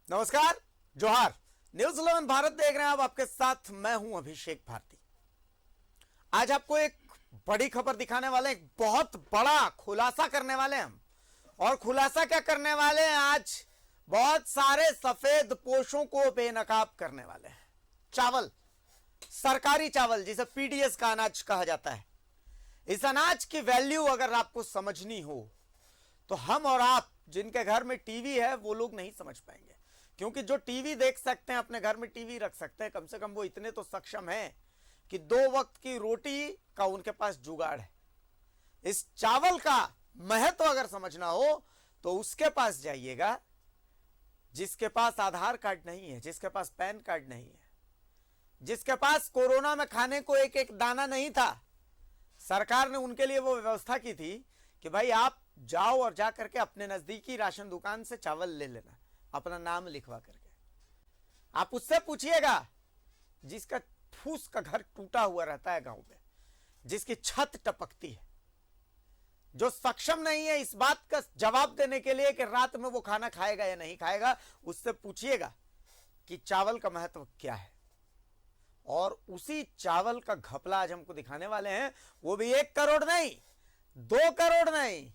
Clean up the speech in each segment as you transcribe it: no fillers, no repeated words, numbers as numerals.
नमस्कार, जोहार। न्यूज 11 भारत देख रहे हैं आप, आपके साथ मैं हूं अभिषेक भारती। आज आपको एक बड़ी खबर दिखाने वाले, एक बहुत बड़ा खुलासा करने वाले हैं हम। और खुलासा क्या करने वाले हैं? आज बहुत सारे सफेद पोशों को बेनकाब करने वाले हैं। चावल, सरकारी चावल जिसे पीडीएस का अनाज कहा जाता है, इस अनाज की वैल्यू अगर आपको समझनी हो तो हम और आप जिनके घर में टीवी है वो लोग नहीं समझ पाएंगे। क्योंकि जो टीवी देख सकते हैं, अपने घर में टीवी रख सकते हैं, कम से कम वो इतने तो सक्षम हैं कि 2 वक्त की रोटी का उनके पास जुगाड़ है। इस चावल का महत्व अगर समझना हो तो उसके पास जाइएगा जिसके पास आधार कार्ड नहीं है, जिसके पास पैन कार्ड नहीं है, जिसके पास कोरोना में खाने को एक एक दाना नहीं था। सरकार ने उनके लिए वो व्यवस्था की थी कि भाई आप जाओ और जा करके अपने नजदीकी राशन दुकान से चावल ले लेना, अपना नाम लिखवा करके। आप उससे पूछिएगा जिसका फूस का घर टूटा हुआ रहता है गांव में, जिसकी छत टपकती है, जो सक्षम नहीं है इस बात का जवाब देने के लिए कि रात में वो खाना खाएगा या नहीं खाएगा, उससे पूछिएगा कि चावल का महत्व क्या है। और उसी चावल का घपला आज हमको दिखाने वाले हैं। वो भी 1 करोड़ नहीं, 2 करोड़ नहीं,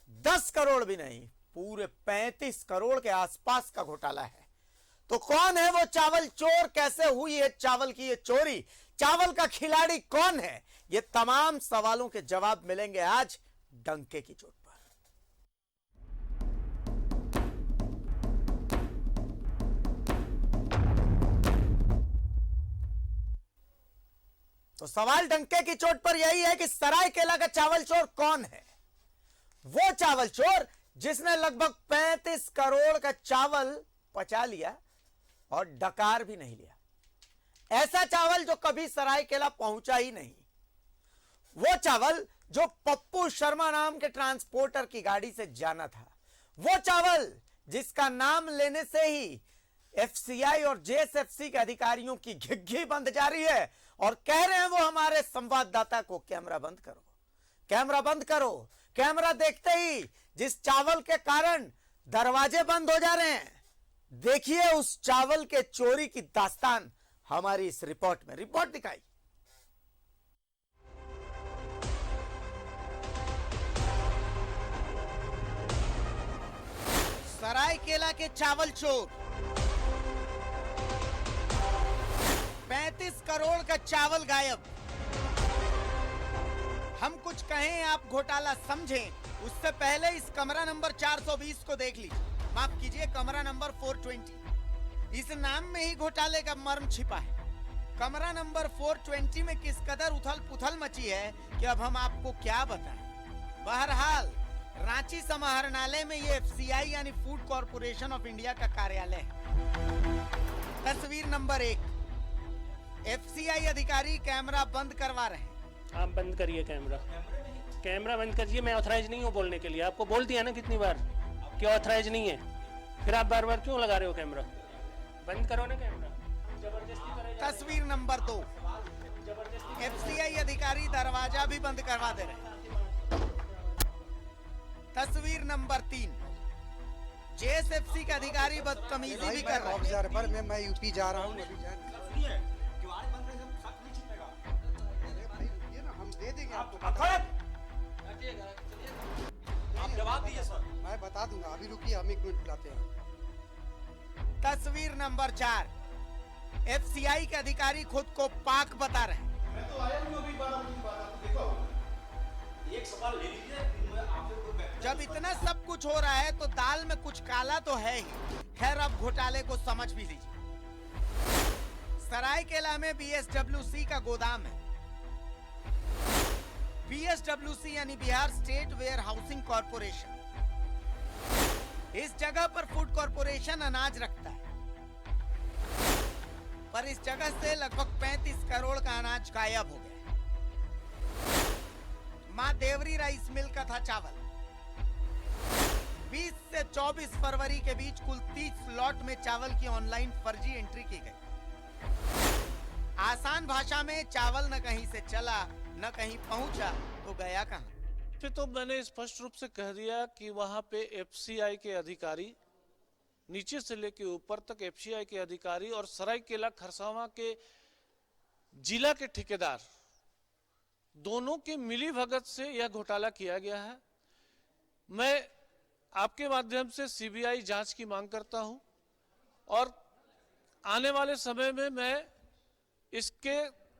10 करोड़ भी नहीं, पूरे 35 करोड़ के आसपास का घोटाला है। तो कौन है वो चावल चोर? कैसे हुई है चावल की ये चोरी? चावल का खिलाड़ी कौन है? ये तमाम सवालों के जवाब मिलेंगे आज डंके की चोट पर। तो सवाल डंके की चोट पर यही है कि सरायकेला का चावल चोर कौन है? वो चावल चोर जिसने लगभग 35 करोड़ का चावल पचा लिया और डकार भी नहीं लिया। ऐसा चावल जो कभी सरायकेला पहुंचा ही नहीं। वो चावल जो पप्पू शर्मा नाम के ट्रांसपोर्टर की गाड़ी से जाना था। वो चावल जिसका नाम लेने से ही एफसीआई और जेएसएफसी के अधिकारियों की घिघी बंद जा रही है और कह रहे हैं वो हमारे संवाददाता को, कैमरा बंद करो, कैमरा बंद करो। कैमरा देखते ही जिस चावल के कारण दरवाजे बंद हो जा रहे हैं, देखिए उस चावल के चोरी की दास्तान हमारी इस रिपोर्ट में। रिपोर्ट दिखाई। सरायकेला के चावल चोर, 35 करोड़ का चावल गायब। हम कुछ कहें, आप घोटाला समझें, उससे पहले इस कमरा नंबर 420 को देख लीजिए। माफ कीजिए, कमरा नंबर 420। इस नाम में ही घोटाले का मर्म छिपा है। कमरा नंबर 420 में किस कदर उथल पुथल मची है कि अब हम आपको क्या बताएं। बहरहाल रांची समाहरणालय में ये एफसीआई यानी फूड कॉर्पोरेशन ऑफ इंडिया का कार्यालय है। तस्वीर नंबर 1। एफसीआई अधिकारी कैमरा बंद करवा रहे हैं। आप बंद करिए कैमरा, कैमरा बंद करिए। मैं ऑथराइज नहीं हूँ बोलने के लिए। आपको बोल दिया ना कितनी बार कि ऑथराइज नहीं है, फिर आप बार बार क्यों लगा रहे हो कैमरा? बंद करो ना कैमरा। जबरदस्ती करे। तस्वीर नंबर 2। एफसीआई अधिकारी दरवाजा भी बंद करवा दे रहे हैं। तस्वीर नंबर 3। जेएसएफसी के अधिकारी बदतमीजी भी कर रहे हैं। पर मैं यूपी जा रहा हूँ, हम दे देंगे आपको। आप जवाब दीजिए सर। मैं बता दूंगा, अभी रुकिए, हम 1 मिनट बुलाते हैं। तस्वीर नंबर 4। एफसीआई के अधिकारी खुद को पाक बता रहे हैं। मैं तो आया हूँ अभी 12 बजे बाद, आपको देखा होगा। एक सवाल ले लीजिए, मैं आपसे कोई जब इतना सब कुछ हो रहा है तो दाल में कुछ काला तो है ही। खैर, अब घोटाले को समझ भी लीजिए। सरायकेला में बीएसडब्ल्यूसी का गोदाम है। बीएसडब्ल्यूसी यानी Bihar state warehousing corporation. इस जगह पर फूड कॉर्पोरेशन अनाज रखता है, पर इस जगह से लगभग 35 करोड़ का अनाज गायब हो गया। मां देवरी राइस मिल का था चावल। 20 से 24 फरवरी के बीच कुल 30 लॉट में चावल की ऑनलाइन फर्जी एंट्री की गई। आसान भाषा में, चावल न कहीं से चला न कहीं पहुंचा तो गया कहां? तो मैंने स्पष्ट रूप से कह दिया कि वहां पे एफसीआई के अधिकारी नीचे से लेके ऊपर तक एफसीआई के अधिकारी और सरायकेला खरसावां के जिला के ठेकेदार दोनों के मिली भगत से यह घोटाला किया गया है। मैं आपके माध्यम से सीबीआई जांच की मांग करता हूं और आने वाले समय में मैं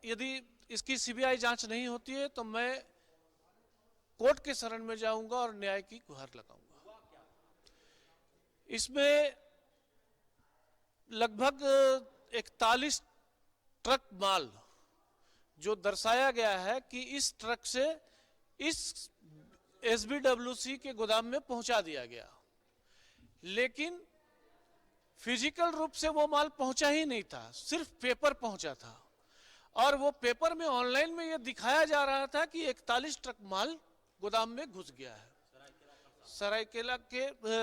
यदि इसकी सीबीआई जांच नहीं होती है तो मैं कोर्ट के शरण में जाऊंगा और न्याय की गुहार लगाऊंगा। इसमें लगभग 41 ट्रक माल जो दर्शाया गया है कि इस ट्रक से इस एसबीडब्ल्यूसी के गोदाम में पहुंचा दिया गया, लेकिन फिजिकल रूप से वो माल पहुंचा ही नहीं था, सिर्फ पेपर पहुंचा था। और वो पेपर में ऑनलाइन में ये दिखाया जा रहा था कि 41 ट्रक माल गोदाम में घुस गया है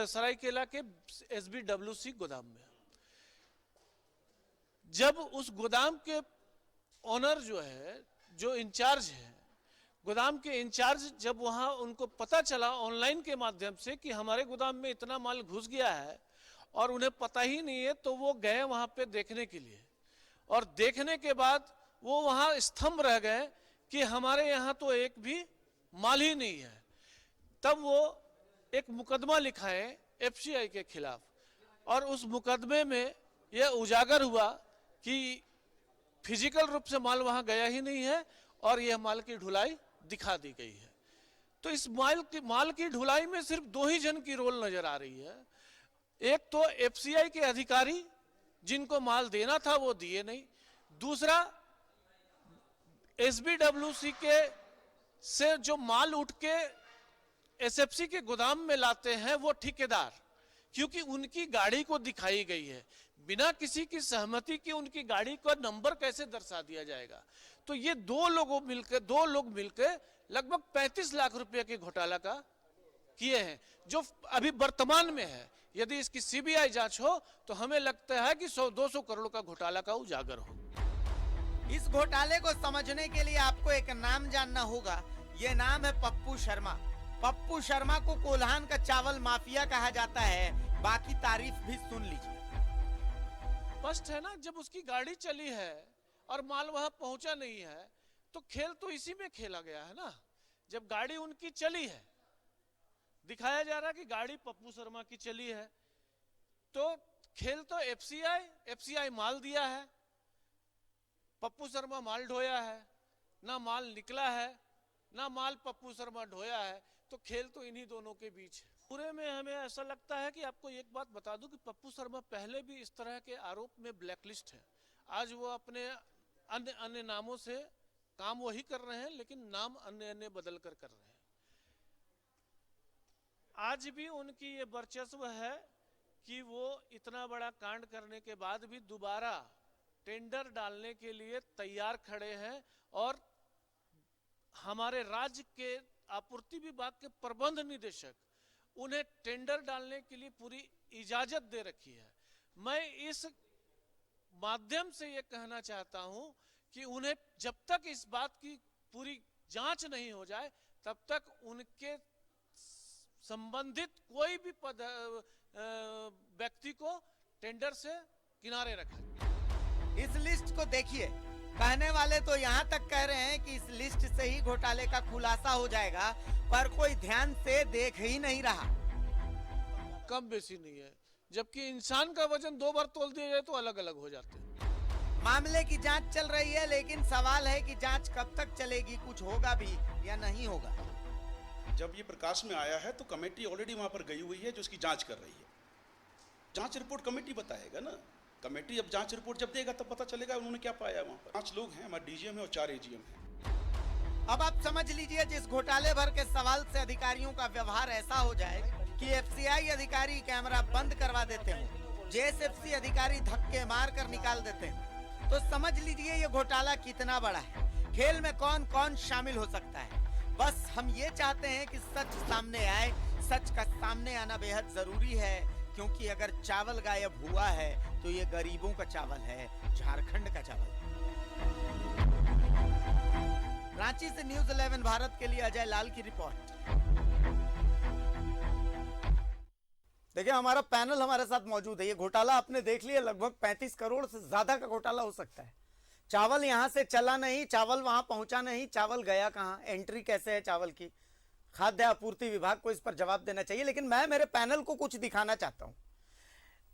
सरायकेला के एसबीडब्ल्यूसी गोदाम में। जब उस गोदाम के ओनर जो इंचार्ज है, गोदाम के इंचार्ज जब वहां उनको पता चला ऑनलाइन के माध्यम से कि हमारे गोदाम में इतना माल घुस गया है और उन्हें पता ही नहीं है, तो वो गए वहां पे देखने के लिए। और देखने के बाद वो वहां स्तंभ रह गए कि हमारे यहाँ तो एक भी माल ही नहीं है। तब वो एक मुकदमा लिखाए एफसीआई के खिलाफ और उस मुकदमे में यह उजागर हुआ कि फिजिकल रूप से माल वहां गया ही नहीं है और यह माल की ढुलाई दिखा दी गई है। तो इस माल की ढुलाई में सिर्फ 2 ही जन की रोल नजर आ रही है। एक तो एफसीआई के अधिकारी जिनको माल देना था वो दिए नहीं, दूसरा एसबीडब्ल्यूसी के से जो माल उठ के एसएफसी के गोदाम में लाते हैं वो ठेकेदार, क्योंकि उनकी गाड़ी को दिखाई गई है, बिना किसी की सहमति के उनकी गाड़ी का नंबर कैसे दर्शा दिया जाएगा। तो ये दो लोग मिलकर लगभग 35 लाख रुपए के घोटाला का किए हैं, जो अभी वर्तमान में है। यदि इसकी सीबीआई जांच हो तो हमें लगता है कि 100-200 करोड़ का घोटाला का उजागर हो। इस घोटाले को समझने के लिए आपको एक नाम जानना होगा। ये नाम है पप्पू शर्मा। पप्पू शर्मा को कोल्हान का चावल माफिया कहा जाता है। बाकी तारीफ भी सुन लीजिए। स्पष्ट है ना, जब उसकी गाड़ी चली है और माल वहां पहुंचा नहीं है तो खेल तो इसी में खेला गया है ना। जब गाड़ी उनकी चली है, दिखाया जा रहा है कि गाड़ी पप्पू शर्मा की चली है, तो खेल तो एफसीआई माल दिया है, पप्पू शर्मा माल ढोया है, ना माल निकला है ना माल पप्पू शर्मा ढोया है, तो खेल तो इन्हीं दोनों के बीच है। पूरे में हमें ऐसा लगता है कि आपको एक बात बता दूं कि पप्पू शर्मा पहले भी इस तरह के आरोप में ब्लैकलिस्ट है। आज वो अपने अन्य नामों से काम वही कर रहे हैं, लेकिन नाम अन्य बदल कर रहे हैं। आज भी उनकी ये वर्चस्व है कि वो इतना बड़ा कांड करने के बाद भी दोबारा टेंडर डालने के लिए तैयार खड़े हैं और हमारे राज्य के आपूर्ति विभाग के प्रबंध निदेशक उन्हें टेंडर डालने के लिए पूरी इजाजत दे रखी है। मैं इस माध्यम से ये कहना चाहता हूं कि उन्हें जब तक इस बात की पूरी जांच नहीं हो जाए तब तक उनके संबंधित कोई भी व्यक्ति को टेंडर से किनारे रखें। इस लिस्ट को देखिए। कहने वाले तो यहाँ तक कह रहे हैं कि इस लिस्ट से ही घोटाले का खुलासा हो जाएगा, पर कोई ध्यान से देख ही नहीं रहा। कम बेसी नहीं है, जबकि इंसान का वजन 2 बार तोल दिया जाए तो अलग अलग हो जाते हैं। मामले की जांच चल रही है, लेकिन सवाल है कि जांच कब तक चलेगी, कुछ होगा भी या नहीं होगा। जब ये प्रकाश में आया है तो कमेटी ऑलरेडी वहां पर गई हुई है जो इसकी जांच कर रही है। जांच रिपोर्ट कमेटी बताएगा ना। कमेटी अब जांच रिपोर्ट जब देगा तब पता चलेगा उन्होंने क्या पाया वहां पर। 5 लोग हैं, हमारे डीजीएम है और 4 एजीएम हैं। अब आप समझ लीजिए, जिस घोटाले भर के सवाल से अधिकारियों का व्यवहार ऐसा हो जाए कि एफसीआई अधिकारी कैमरा बंद करवा देते हैं, जेएसएफसी अधिकारी धक्के मार कर निकाल देते हैं, तो समझ लीजिए ये घोटाला कितना बड़ा है। खेल में कौन कौन शामिल हो सकता है। बस हम ये चाहते हैं कि सच सामने आए। सच का सामने आना बेहद जरूरी है, क्योंकि अगर चावल गायब हुआ है तो ये गरीबों का चावल है, झारखंड का चावल है। रांची से न्यूज़ 11 भारत के लिए अजय लाल की रिपोर्ट। देखिए हमारा पैनल हमारे साथ मौजूद है। ये घोटाला आपने देख लिया, लगभग 35 करोड़ से ज्यादा का घोटाला हो सकता है। चावल यहां से चला नहीं, चावल वहां पहुंचा नहीं, चावल गया कहां, एंट्री कैसे है चावल की, खाद्य आपूर्ति विभाग को इस पर जवाब देना चाहिए। लेकिन मैं मेरे पैनल को कुछ दिखाना चाहता हूं,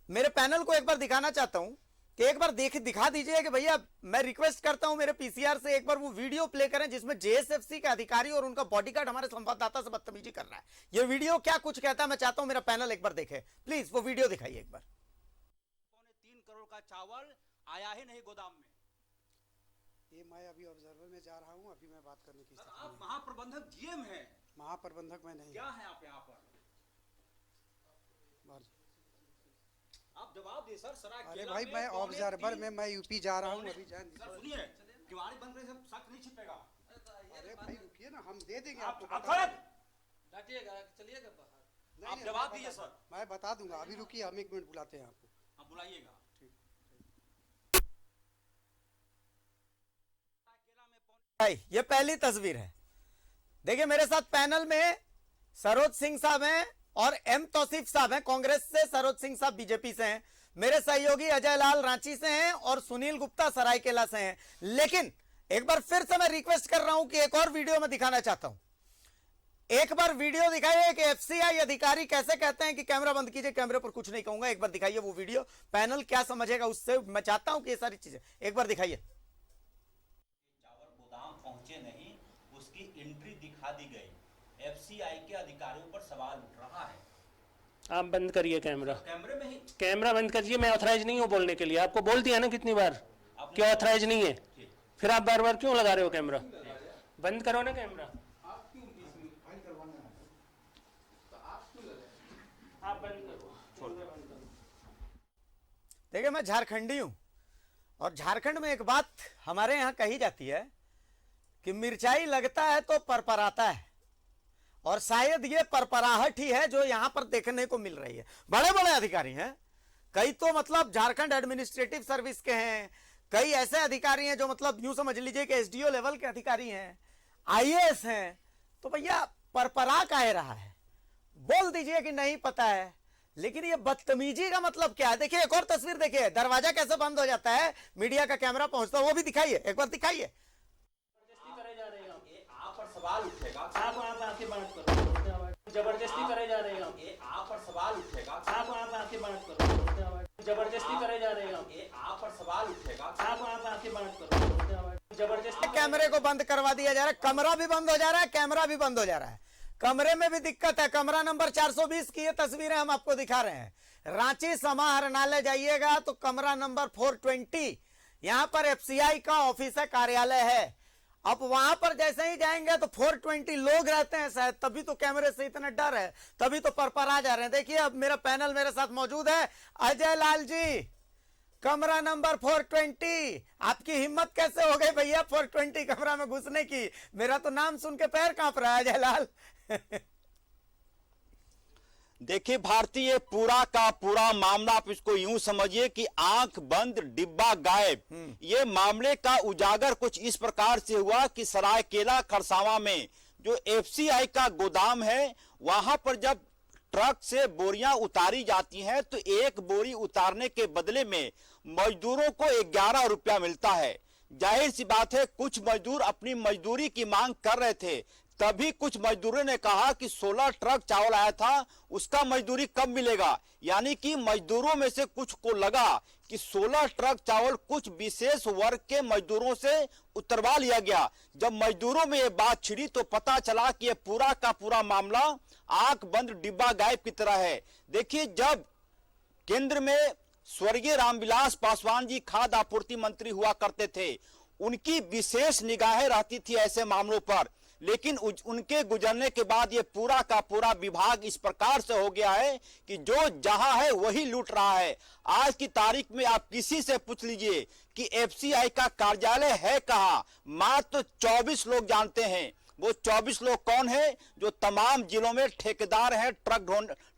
मेरे पैनल को एक बार दिखाना चाहता हूं कि एक बार दिखा दीजिए कि भैया, मैं रिक्वेस्ट करता हूं मेरे पीसीआर से एक बार वो वीडियो प्ले करें जिसमें जेएसएफसी के अधिकारी और उनका बॉडीगार्ड हमारे संवाददाता से बदतमीजी कर रहा है। ये वीडियो क्या कुछ कहता है मैं चाहता हूं मेरा पैनल एक बार देखे, प्लीज वो वीडियो दिखाइए एक बार। 3 करोड़ का चावल आया ही नहीं गोदाम में। ये मैं अभी ऑब्जर्वर में जा रहा हूँ, अभी मैं बात करने की स्थिति आप में। महाप्रबंधक जीएम हैं, महाप्रबंधक मैं नहीं। क्या है आप यहाँ पर? आप जवाब दिए सर। अरे भाई मैं ऑब्जर्वर में, मैं यूपी जा रहा हूँ अभी। सुनिए, किवाड़ी बंद करने से शक नहीं छिपेगा। अरे भाई रुकिए ना, हम दे देंगे आप आपको। डांटिएगा, चलिएगा बाहर। आप जवाब दीजिए सर। मैं बता दूंगा, अभी रुकिए, हम 1 मिनट बुलाते हैं आपको। आप बुलाइएगा। भाई ये पहली तस्वीर है। देखिए मेरे साथ पैनल में सरोज सिंह साहब हैं और एम तौसीफ साहब हैं, कांग्रेस से, सरोज सिंह साहब बीजेपी से हैं, मेरे सहयोगी अजय लाल रांची से हैं और सुनील गुप्ता सरायकेला से हैं। लेकिन एक बार फिर से मैं रिक्वेस्ट कर रहा हूं कि एक और वीडियो में दिखाना चाहता हूं। एक बार वीडियो दिखाइए कि एफसीआई अधिकारी कैसे कहते हैं कि कैमरा बंद कीजिए। कैमरे पर कुछ नहीं कहूंगा, एक बार दिखाइए वो वीडियो, पैनल क्या समझेगा उससे मैं चाहता हूं कि ये सारी चीजें एक बार दिखाइए। पहुंचे नहीं, उसकी एंट्री दिखा दी गई। एफसीआई के अधिकारियों पर सवाल उठ रहा है। आप बंद करिए कैमरा, कैमरे में ही कैमरा बंद करिए। मैं ऑथराइज नहीं हूँ बोलने के लिए, आपको बोल दिया ना कितनी बार कि ऑथराइज नहीं है, फिर आप बार बार क्यों लगा रहे हो कैमरा? बंद करो ना कैमरा। आप बंद करो। देखिए मैं झारखंडी हूं और झारखंड में एक बात हमारे यहां कही जाती है कि मिर्चाई लगता है तो परपराता है, और शायद ये परपराहट ही है जो यहां पर देखने को मिल रही है। बड़े बड़े अधिकारी हैं, कई तो मतलब झारखंड एडमिनिस्ट्रेटिव सर्विस के हैं, कई ऐसे अधिकारी हैं जो मतलब यूं समझ लीजिए कि एसडीओ लेवल के अधिकारी हैं, आईएएस हैं। तो भैया परपरा काहे रहा है? बोल दीजिए कि नहीं पता है। लेकिन ये बदतमीजी का मतलब क्या है? देखिए एक और तस्वीर देखिए, दरवाजा कैसे बंद हो जाता है, मीडिया का कैमरा पहुंचता है, वो भी दिखाइए, एक बार दिखाइए। आप पर सवाल उठेगा। आप आके बात करो, जबरदस्ती करे जा रहे हैं आप पर सवाल उठेगा। आप आके बात करो, जबरदस्ती करे जा रहे हैं आप पर सवाल उठेगा। आप आके बात करो, जबरदस्ती। कैमरे को बंद करवा दिया जा रहा है, कमरा भी बंद हो जा रहा है, कैमरा भी बंद हो जा रहा है। कमरे में भी दिक्कत है। कमरा नंबर 420 की ये तस्वीरें हम आपको दिखा रहे हैं। रांची समाहरणालय जाइएगा तो कमरा नंबर 420, यहां पर एफसीआई का ऑफिस है, कार्यालय है। अब वहां पर जैसे ही जाएंगे तो 420 लोग रहते हैं शायद, तभी तो कैमरे से इतना डर है, तभी तो परपरा जा रहे हैं। देखिए अब मेरा पैनल मेरे साथ मौजूद है, अजय लाल जी, कमरा नंबर 420। आपकी हिम्मत कैसे हो गई भैया 420 कमरा में घुसने की? मेरा तो नाम सुन के पैर कांप रहा है अजय लाल। देखिए भारतीय, पूरा का पूरा मामला आप इसको यूं समझिए कि आंख बंद डिब्बा गायब। ये मामले का उजागर कुछ इस प्रकार से हुआ कि सरायकेला खरसावां में जो एफसीआई का गोदाम है, वहां पर जब ट्रक से बोरियां उतारी जाती हैं तो एक बोरी उतारने के बदले में मजदूरों को 11 रुपया मिलता है। जाहिर सी बात है कुछ मजदूर अपनी मजदूरी की मांग कर रहे थे, तभी कुछ मजदूरों ने कहा कि 16 ट्रक चावल आया था, उसका मजदूरी कब मिलेगा। यानी कि मजदूरों में से कुछ को लगा कि 16 ट्रक चावल कुछ विशेष वर्ग के मजदूरों से उतरवा लिया गया। जब मजदूरों में ये बात छिड़ी तो पता चला कि ये पूरा का पूरा मामला आंख बंद डिब्बा गायब की तरह है। देखिए जब केंद्र में स्वर्गीय रामविलास पासवान जी खाद्य आपूर्ति मंत्री हुआ करते थे, उनकी विशेष निगाहें रहती थी ऐसे मामलों पर, लेकिन उनके गुजरने के बाद ये पूरा का पूरा विभाग इस प्रकार से हो गया है कि जो जहां है वही लूट रहा है। आज की तारीख में आप किसी से पूछ लीजिए कि एफसीआई का कार्यालय है कहां, मात्र 24 लोग जानते हैं। वो 24 लोग कौन है? जो तमाम जिलों में ठेकेदार हैं,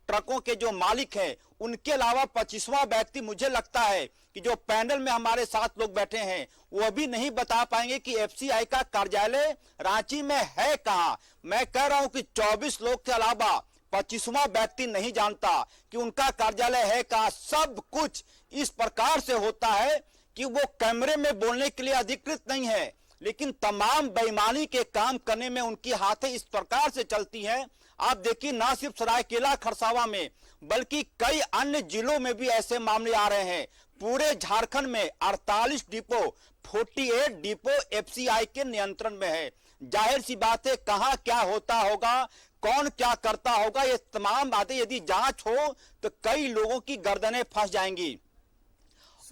ट्रकों के जो मालिक हैं। उनके अलावा 25वां व्यक्ति मुझे लगता है कि जो पैनल में हमारे साथ लोग बैठे हैं वो भी नहीं बता पाएंगे कि एफसीआई का कार्यालय रांची में है कहां। मैं कह रहा हूं कि 24 लोग के अलावा 25वां व्यक्ति नहीं जानता कि उनका कार्यालय है कहां। सब कुछ इस प्रकार से होता है कि वो कैमरे में बोलने के लिए अधिकृत नहीं है, लेकिन तमाम बेईमानी के काम करने में उनकी हाथें इस प्रकार से चलती हैं। आप देखिए, ना सिर्फ सरायकेला खरसावां में बल्कि कई अन्य जिलों में भी ऐसे मामले आ रहे हैं। पूरे झारखंड में 48 डिपो 48 डिपो एफसीआई के नियंत्रण में है। जाहिर सी बात है, कहां क्या होता होगा, कौन क्या करता होगा, ये तमाम बातें यदि जांच हो तो कई लोगों की गर्दनें फंस जाएंगी।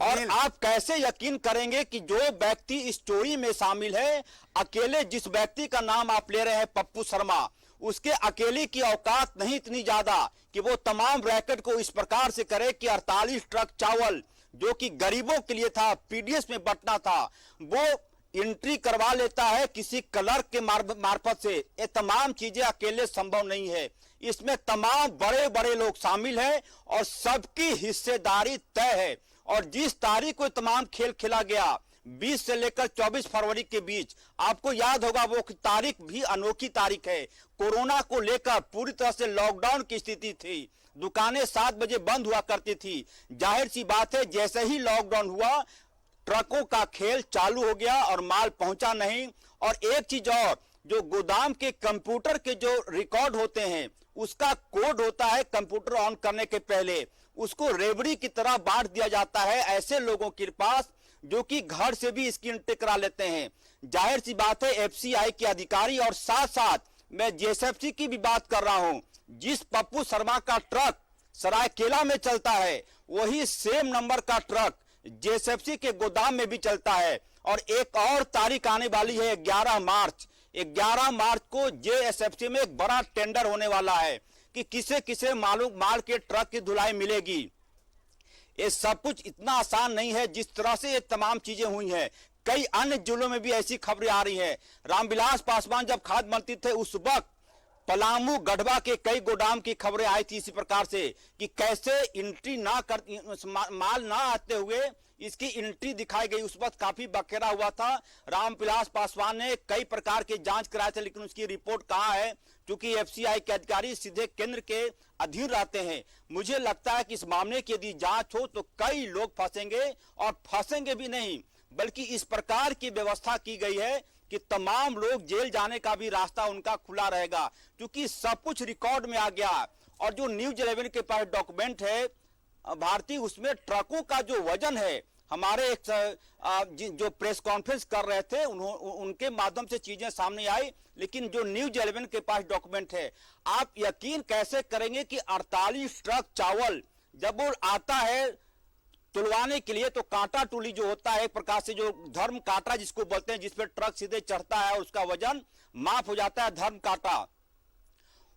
और आप कैसे यकीन करेंगे कि जो व्यक्ति इस चोरी में शामिल है, अकेले जिस व्यक्ति का नाम आप ले रहे हैं पप्पू शर्मा, उसके अकेले की औकात नहीं इतनी ज्यादा कि वो तमाम रैकेट को इस प्रकार से करे कि 48 ट्रक चावल जो कि गरीबों के लिए था, पीडीएस में बंटना था, वो एंट्री करवा लेता है किसी क्लर्क के मार्फत से। ये तमाम चीजें अकेले संभव नहीं है, इसमें तमाम बड़े बड़े लोग शामिल हैं और सबकी हिस्सेदारी तय है। और जिस तारीख को तमाम खेल खेला गया 20 से लेकर 24 फरवरी के बीच, आपको याद होगा वो तारीख भी अनोखी तारीख है। कोरोना को लेकर पूरी तरह से लॉकडाउन की स्थिति थी, दुकानें 7 बजे बंद हुआ करती थी। जाहिर सी बात है, जैसे ही लॉकडाउन हुआ ट्रकों का खेल चालू हो गया और माल पहुंचा नहीं। और एक चीज और, जो गोदाम के कंप्यूटर के जो रिकॉर्ड होते हैं उसका कोड होता है कंप्यूटर ऑन करने के पहले, उसको रेवड़ी की तरह बांट दिया जाता है ऐसे लोगों के पास जो कि घर से भी इसकी एंट्री करा लेते हैं। जाहिर सी बात है, एफसीआई के अधिकारी और साथ साथ मैं जेएसएफसी की भी बात कर रहा हूं, जिस पप्पू शर्मा का ट्रक सरायकेला में चलता है वही सेम नंबर का ट्रक जेएसएफसी के गोदाम में भी चलता है। और एक और तारीख आने वाली है 11 मार्च। 11 मार्च को जेएसएफसी में एक बड़ा टेंडर होने वाला है कि किसे किसे माल के ट्रक की धुलाई मिलेगी। ये सब कुछ इतना आसान नहीं है जिस तरह से ये तमाम चीजें हुई हैं। कई अन्य जिलों में भी ऐसी खबरें आ रही हैं। रामविलास पासवान जब खाद मंत्री थे उस वक्त पलामू गढ़वा के कई गोदाम की खबरें आई थी इसी प्रकार से कि कैसे एंट्री ना कर माल ना आते हुए इसकी एंट्री दिखाई गई। उस वक्त काफी बखेरा हुआ था। रामविलास पासवान ने कई प्रकार के जांच कराए थे, लेकिन उसकी रिपोर्ट कहां है, क्योंकि एफसीआई के अधिकारी सीधे केंद्र के अधीन रहते हैं। मुझे लगता है कि इस मामले की यदि जांच हो तो कई लोग फंसेंगे, और फंसेंगे भी नहीं बल्कि इस प्रकार की व्यवस्था की गई है कि तमाम लोग जेल जाने का भी रास्ता उनका खुला रहेगा, क्योंकि सब कुछ रिकॉर्ड में आ गया। और जो न्यूज 11 के पास डॉक्यूमेंट है भारतीय, उसमें ट्रकों का जो वजन है, हमारे एक जो प्रेस कॉन्फ्रेंस कर रहे थे उनके माध्यम से चीजें सामने आई, लेकिन जो न्यूज 11 के पास डॉक्यूमेंट है, आप यकीन कैसे करेंगे कि 48 ट्रक चावल जब वो आता है तुलवाने के लिए, तो कांटा टूली जो होता है एक प्रकार से, जो धर्म कांटा जिसको बोलते हैं, जिसपे ट्रक सीधे चढ़ता है और उसका वजन माफ हो जाता है, धर्म कांटा,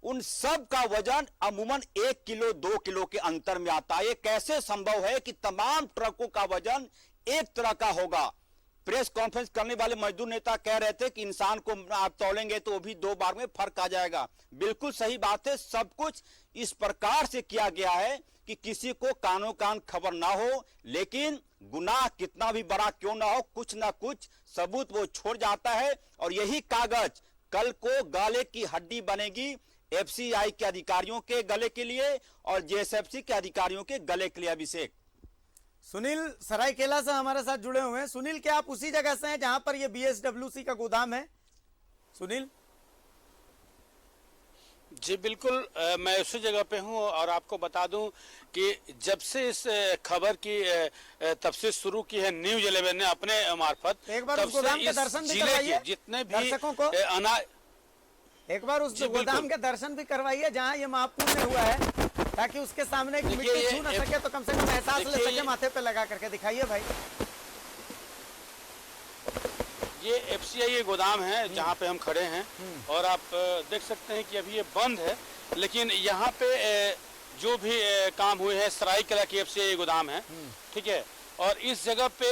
उन सब का वजन अमूमन 1 किलो 2 किलो के अंतर में आता है। ये कैसे संभव है कि तमाम ट्रकों का वजन एक तरह का होगा? प्रेस कॉन्फ्रेंस करने वाले मजदूर नेता कह रहे थे कि इंसान को आप तौलेंगे तो वो भी 2 बार में फर्क आ जाएगा। बिल्कुल सही बात है। सब कुछ इस प्रकार से किया गया है कि किसी को कानो कान खबर ना हो, लेकिन गुनाह कितना भी बड़ा क्यों ना हो, कुछ ना कुछ सबूत वो छोड़ जाता है। और यही कागज कल को गले की हड्डी बनेगी एफसीआई के अधिकारियों के गले के लिए और जेएसएफसी के अधिकारियों के गले के लिए। अभिषेक, सुनील सरायकेला से हमारे साथ जुड़े हुए हैं। सुनील, क्या आप उसी जगह से हैं जहां पर ये बीएसडब्ल्यूसी का गोदाम है? सुनील जी बिल्कुल, मैं उसी जगह पे हूं। और आपको बता दूं कि जब से इस खबर की तफसील शुरू की है न्यूज 11 ने अपने मार्फत, एक बार उस गोदाम के दर्शन भी करवाइए जितने भी दर्शकों को, एक बार उस गोदाम के दर्शन भी करवाइए जहां ये महापुण्य हुआ है, ताकि उसके सामने एक मिट्टी छू ना सके तो कम से कम एहसास ले सके। माथे पे लगा करके दिखाइए भाई। ये एफसीआई गोदाम है जहाँ पे हम खड़े हैं, और आप देख सकते हैं कि अभी ये बंद है, लेकिन यहाँ पे जो भी काम हुए हैं सरायकेला की एफसीआई गोदाम है, ठीक है। और इस जगह पे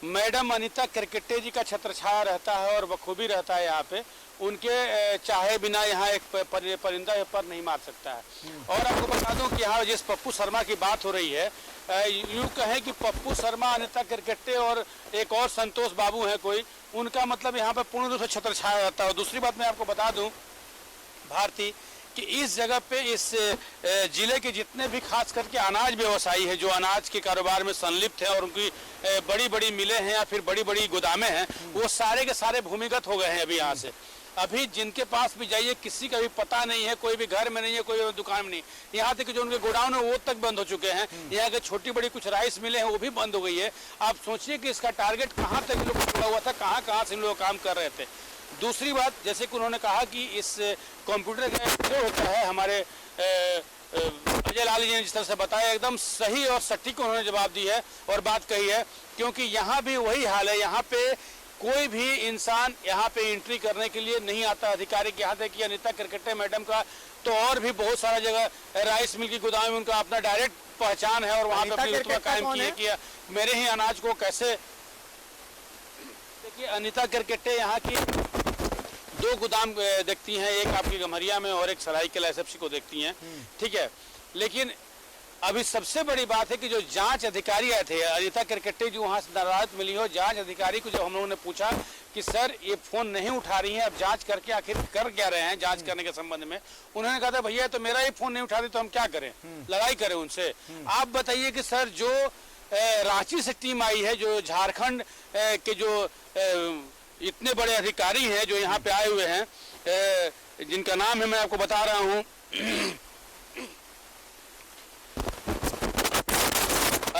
मैडम अनीता करकेटे जी का छत्रछाया रहता है और बखूबी रहता है यहाँ पे। उनके चाहे बिना यहाँ एक परिंदा पर नहीं मार सकता है। और आपको बता दूं कि यहाँ जिस पप्पू शर्मा की बात हो रही है, यूँ कहें कि पप्पू शर्मा, अनीता करकेटे और एक और संतोष बाबू हैं कोई, उनका मतलब यहाँ पर पूर्ण रूप से छत्रछाया रहता है। और दूसरी बात मैं आपको बता दूं भारती कि इस जगह पे इस जिले के जितने भी खास करके अनाज व्यवसायी है, जो अनाज के कारोबार में संलिप्त है और उनकी बड़ी बड़ी मिलें हैं या फिर बड़ी बड़ी गोदामें हैं, वो सारे के सारे भूमिगत हो गए हैं अभी यहाँ से। अभी जिनके पास भी जाइए किसी का भी पता नहीं है, कोई भी घर में नहीं है, कोई दुकान में नहीं। यहाँ तक कि जो उनके गोडाउन है वो तक बंद हो चुके हैं। यहाँ के छोटी बड़ी कुछ राइस मिलें हैं वो भी बंद हो गई है। आप सोचिए कि इसका टारगेट कहाँ तक इन लोग जुड़ा हुआ था, कहाँ कहाँ से इन लोग काम कर रहे थे। दूसरी बात, जैसे कि उन्होंने कहा कि इस कंप्यूटर का जो होता है, हमारे अजय लाल जी ने जिस तरह से बताया एकदम सही और सटीक उन्होंने जवाब दी है और बात कही है, क्योंकि यहाँ भी वही हाल है। यहाँ पे कोई भी इंसान यहाँ पे एंट्री करने के लिए नहीं आता अधिकारी के। यहाँ तक कि अनीता करकट्टे मैडम का तो और भी बहुत सारा जगह राइस मिल की गोदाम में उनका अपना डायरेक्ट पहचान है और वहाँ पे अपनी रुतबा कायम किया मेरे ही अनाज को कैसे। देखिए अनीता करकट्टे यहाँ की 2 गोदाम देखती हैं, एक आपकी गम्हरिया में और एक सरायकेला एसएफसी को देखती हैं, ठीक है। लेकिन अभी सबसे बड़ी बात है कि जो जांच अधिकारी आए थे, अनीता करकट्टे जो वहां से नाराज मिली हो, जांच अधिकारी को जब हम लोगों ने पूछा कि सर ये फोन नहीं उठा रही हैं, अब जांच करके आखिर कर क्या रहे हैं जांच करने के संबंध में, उन्होंने कहा था भैया तो मेरा ही फोन नहीं उठा रही तो हम क्या करें, लड़ाई करें उनसे। आप बताइए कि सर जो रांची से टीम आई है, जो झारखंड के जो इतने बड़े अधिकारी हैं जो यहाँ पे आए हुए हैं, जिनका नाम है मैं आपको बता रहा हूँ,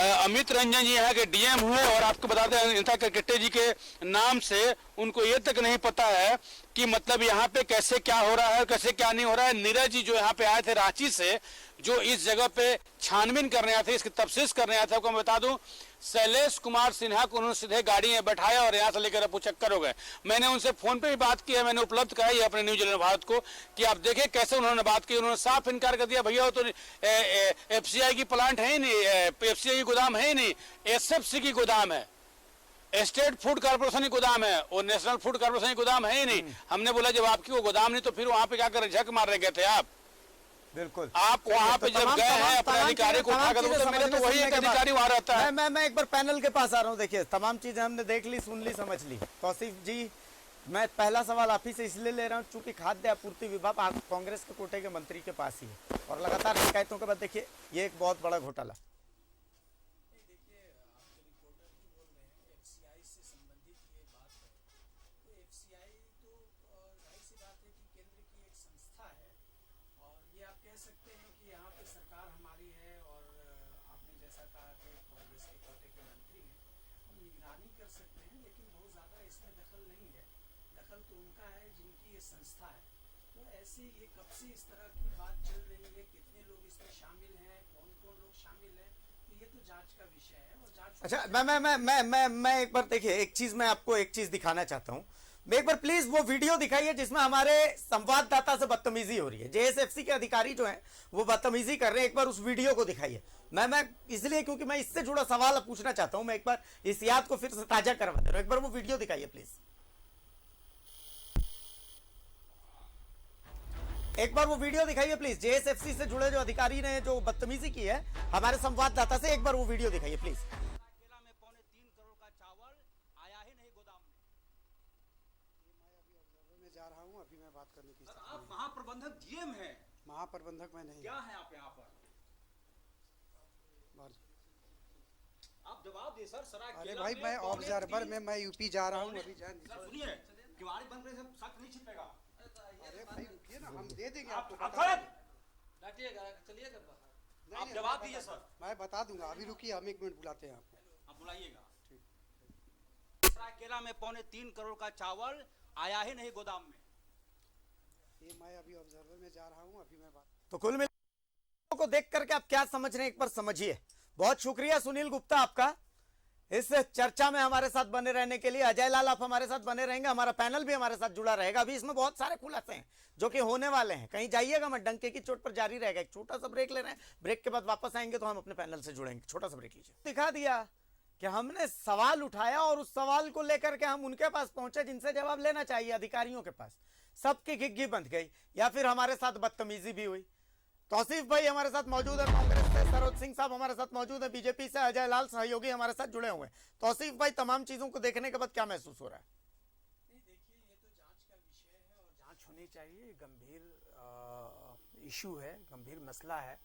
अमित रंजन जी यहाँ के डीएम हुए और आपको बताते हैं अनीता करकट्टे जी के नाम से उनको ये तक नहीं पता है कि मतलब यहाँ पे कैसे क्या हो रहा है, कैसे क्या नहीं हो रहा है। नीरज जी जो यहाँ पे आए थे रांची से, जो इस जगह पे छानबीन करने आए थे, इसकी तफ्तीश करने आए थे, आपको मैं बता दूं शैलेश कुमार सिन्हा को उन्होंने सीधे गाड़ी में बैठाया और यहाँ से लेकर अबू चक्कर हो गए। मैंने उनसे फोन पे भी बात की है, मैंने उपलब्ध कराई है अपने न्यूज भारत को कि आप देखें कैसे उन्होंने बात की। उन्होंने साफ इनकार कर दिया, भैया वो तो एफसीआई की प्लांट है ही नहीं, एफसीआई की गोदाम है ही नहीं, एसएफसी की गोदाम है, स्टेट फूड कॉर्पोरेशन की गोदाम है, और नेशनल फूड कॉर्पोरेशन की गोदाम है ही नहीं। हमने बोला जब आपकी वो गोदाम नहीं तो फिर वहां पे क्या कर झक मार रहे गए थे आप? बिल्कुल आप वहां पे जब गए हैं अपने अधिकारी को उठाकर, तो मेरे तो वही एक अधिकारी वहां रहता है। मैं एक बार पैनल के पास आ रहा हूँ। देखिए तमाम चीजें हमने देख ली, सुन ली, समझ ली। तौसीफ जी, मैं पहला सवाल आप ही से इसलिए ले रहा हूँ चूंकि खाद्य आपूर्ति विभाग आप कांग्रेस के कोटे के मंत्री के पास ही है और लगातार शिकायतों के बाद देखिए ये एक बहुत बड़ा घोटाला। तो उनका है जिनकी ये संस्था है, तो ऐसे ये कब से इस तरह की बात चल रही है, कितने लोग इसमें शामिल हैं, कौन कौन लोग शामिल हैं, तो ये तो जांच का विषय है और जांच। अच्छा मैं एक बार देखिए एक चीज मैं आपको एक चीज दिखाना चाहता हूँ। मैं एक बार प्लीज वो वीडियो दिखाइए जिसमें हमारे संवाददाता से बदतमीजी हो रही है, जेएसएफसी के अधिकारी जो हैं वो बदतमीजी कर रहे हैं। एक बार उस वीडियो को दिखाइए। मैं इसलिए क्योंकि मैं इससे जुड़ा सवाल पूछना चाहता हूँ। मैं एक बार इस याद को फिर से ताजा करवा दे रहा हूँ। एक बार वो वीडियो दिखाइए प्लीज। एक बार वो वीडियो दिखाइए प्लीज। जेएसएफसी से जुड़े जो अधिकारी ने जो बदतमीजी की है हमारे संवाददाता से, एक बार वो वीडियो दिखाइए प्लीज। केला में 3.25 करोड़ का चावल आया ही नहीं गोदाम में। मैं अभी ऑब्जर्वर में जा रहा हूँ, अभी मैं बात करने की स्थिति आप महाप्रबंधक डीएम हैं, महाप्रबंधक मैं नहीं। क्या है आप यहाँ पर? आप जवाब दे सर। अरे भाई मैं ऑब्जर्वर में मैं यूपी जा रहा हूँ अभी। सुनिए, किवाड़ी बंद करने से शक नहीं छिपेगा। अरे भाई रुकिए ना, हम दे देंगे आपको। चलिएगा, आप जवाब दीजिए सर। मैं बता दूंगा, अभी रुकिए, हम 1 मिनट बुलाते हैं आपको। आप बुलाइएगा। केला में 3.25 करोड़ का चावल आया ही नहीं गोदाम में। ये मैं अभी ऑब्जर्वर में जा रहा हूँ, अभी मैं बात। तो कुल मिलाकर को देख करके आप क्या समझ रहे हैं एक बार समझिए। बहुत शुक्रिया सुनील गुप्ता आपका इस चर्चा में हमारे साथ बने रहने के लिए। अजय लाल आप हमारे साथ बने रहेंगे, हमारा पैनल भी हमारे साथ जुड़ा रहेगा। अभी इसमें बहुत सारे खुलासे हैं जो कि होने वाले हैं। कहीं जाइएगा मत, डंके की चोट पर जारी रहेगा। एक छोटा सा ब्रेक ले रहे हैं, ब्रेक के बाद वापस आएंगे तो हम अपने पैनल से जुड़ेंगे। छोटा सा ब्रेक लीजिए। दिखा दिया कि हमने सवाल उठाया और उस सवाल को लेकर के हम उनके पास पहुंचे जिनसे जवाब लेना चाहिए, अधिकारियों के पास। सबकी घिग्घी बंध गई या फिर हमारे साथ बदतमीजी भी हुई। तौसीफ भाई हमारे साथ मौजूद है कांग्रेस से, सरोज सिंह साहब हमारे साथ मौजूद है बीजेपी से, अजय लाल सहयोगी हमारे साथ जुड़े हुए हैं। तौसीफ भाई तमाम चीजों को देखने के बाद क्या महसूस हो रहा है? नहीं देखिए, ये तो जांच का विषय है और जांच होनी चाहिए। गंभीर इशू है, गंभीर मसला है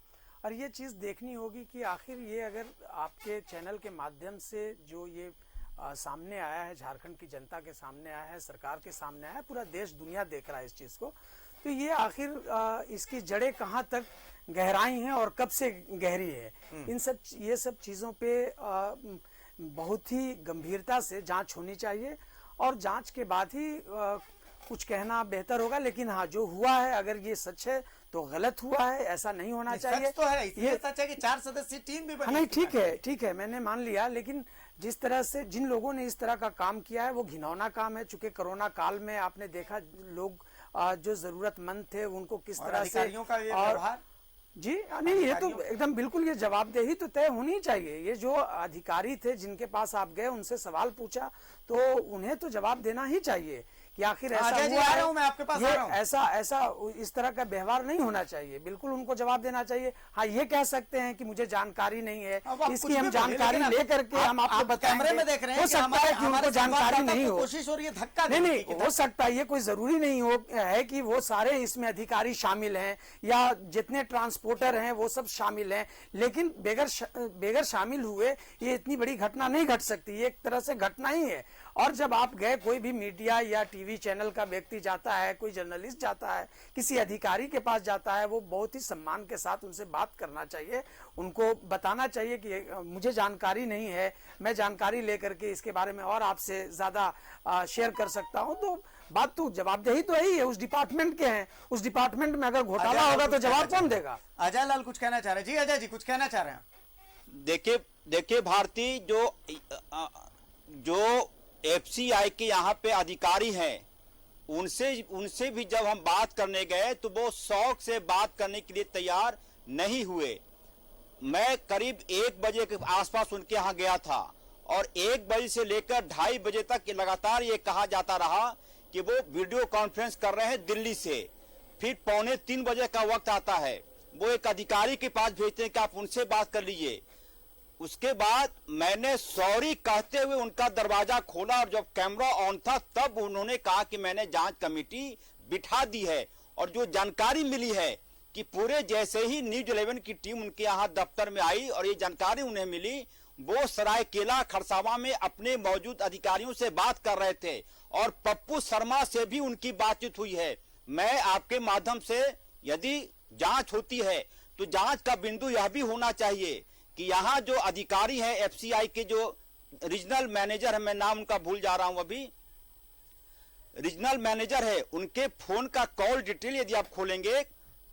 और ये चीज़ देखनी होगी कि आखिर ये अगर आपके चैनल के माध्यम से जो ये सामने आया है, झारखंड की जनता के सामने आया है, सरकार के सामने आया है, पूरा देश दुनिया देख रहा है इस चीज़ को, तो ये आखिर इसकी जड़ें कहाँ तक गहराई हैं और कब से गहरी है, ये सब चीज़ों पे बहुत ही गंभीरता से जांच होनी चाहिए और जांच के बाद ही कुछ कहना बेहतर होगा। लेकिन हाँ, जो हुआ है अगर ये सच है तो गलत हुआ है, ऐसा नहीं होना चाहिए। सच तो है, ये सच है कि 4 सदस्यीय टीम भी बनी। नहीं, ठीक है, मैंने मान लिया, लेकिन जिस तरह से जिन लोगों ने इस तरह का काम किया है वो घिनौना काम है। चूंकि कोरोना काल में आपने देखा लोग जो जरूरतमंद थे उनको किस तरह से अधिकारियों का ये व्यवहार, जी नहीं, ये तो एकदम बिल्कुल ये जवाबदेही तो तय होनी चाहिए। ये जो अधिकारी थे जिनके पास आप गए उनसे सवाल पूछा तो उन्हें तो जवाब देना ही चाहिए कि आखिर ऐसा हुआ है, मैं आपके पास ये आ रहा हूं। ऐसा इस तरह का व्यवहार नहीं होना चाहिए, बिल्कुल उनको जवाब देना चाहिए। हाँ, ये कह सकते हैं कि मुझे जानकारी नहीं है, इसकी हम जानकारी लेकर के हम आपको बताएंगे। कैमरे में देख रहे हैं हो सकता है कि उनको जानकारी नहीं हो, कोशिश हो रही है धक्का नहीं, हो सकता है, ये कोई जरूरी नहीं हो है कि वो सारे इसमें अधिकारी शामिल हैं या जितने ट्रांसपोर्टर हैं वो सब शामिल हैं, लेकिन बेगर शामिल हुए ये इतनी बड़ी घटना नहीं घट सकती, ये एक तरह से घटना ही है। और जब आप गए, कोई भी मीडिया या टीवी चैनल का व्यक्ति जाता है, कोई जर्नलिस्ट जाता है, किसी अधिकारी के पास जाता है, वो बहुत ही सम्मान के साथ उनसे बात करना चाहिए, उनको बताना चाहिए कि मुझे जानकारी नहीं है, मैं जानकारी लेकर के इसके बारे में और आपसे ज्यादा शेयर कर सकता हूं। तो बात तो जवाबदेही तो ही है, उस डिपार्टमेंट के हैं, उस डिपार्टमेंट में अगर घोटाला होगा तो जवाब कौन देगा? अजय लाल कुछ कहना चाह रहे हैं। जी अजय जी, कुछ कहना चाह रहे हैं? देखिए भारती, जो एफसीआई के यहाँ पे अधिकारी हैं, उनसे भी जब हम बात करने गए तो वो शौक से बात करने के लिए तैयार नहीं हुए। मैं करीब 1 बजे के आसपास उनके यहाँ गया था और 1 बजे से लेकर 2:30 बजे तक लगातार ये कहा जाता रहा कि वो वीडियो कॉन्फ्रेंस कर रहे हैं दिल्ली से। फिर 2:45 बजे का वक्त आता है, वो एक अधिकारी के पास भेजते हैं कि आप उनसे बात कर लीजिए। उसके बाद मैंने सॉरी कहते हुए उनका दरवाजा खोला और जब कैमरा ऑन था तब उन्होंने कहा कि मैंने जांच कमेटी बिठा दी है। और जो जानकारी मिली है कि पूरे जैसे ही न्यूज 11 की टीम उनके यहाँ दफ्तर में आई और ये जानकारी उन्हें मिली, वो सरायकेला खरसावां में अपने मौजूद अधिकारियों से बात कर रहे थे और पप्पू शर्मा से भी उनकी बातचीत हुई है। मैं आपके माध्यम से, यदि जांच होती है तो जांच का बिंदु यह भी होना चाहिए कि यहाँ जो अधिकारी हैं एफसीआई के, जो रीजनल मैनेजर है, मैं नाम उनका भूल जा रहा हूं अभी, रीजनल मैनेजर है, उनके फोन का कॉल डिटेल यदि आप खोलेंगे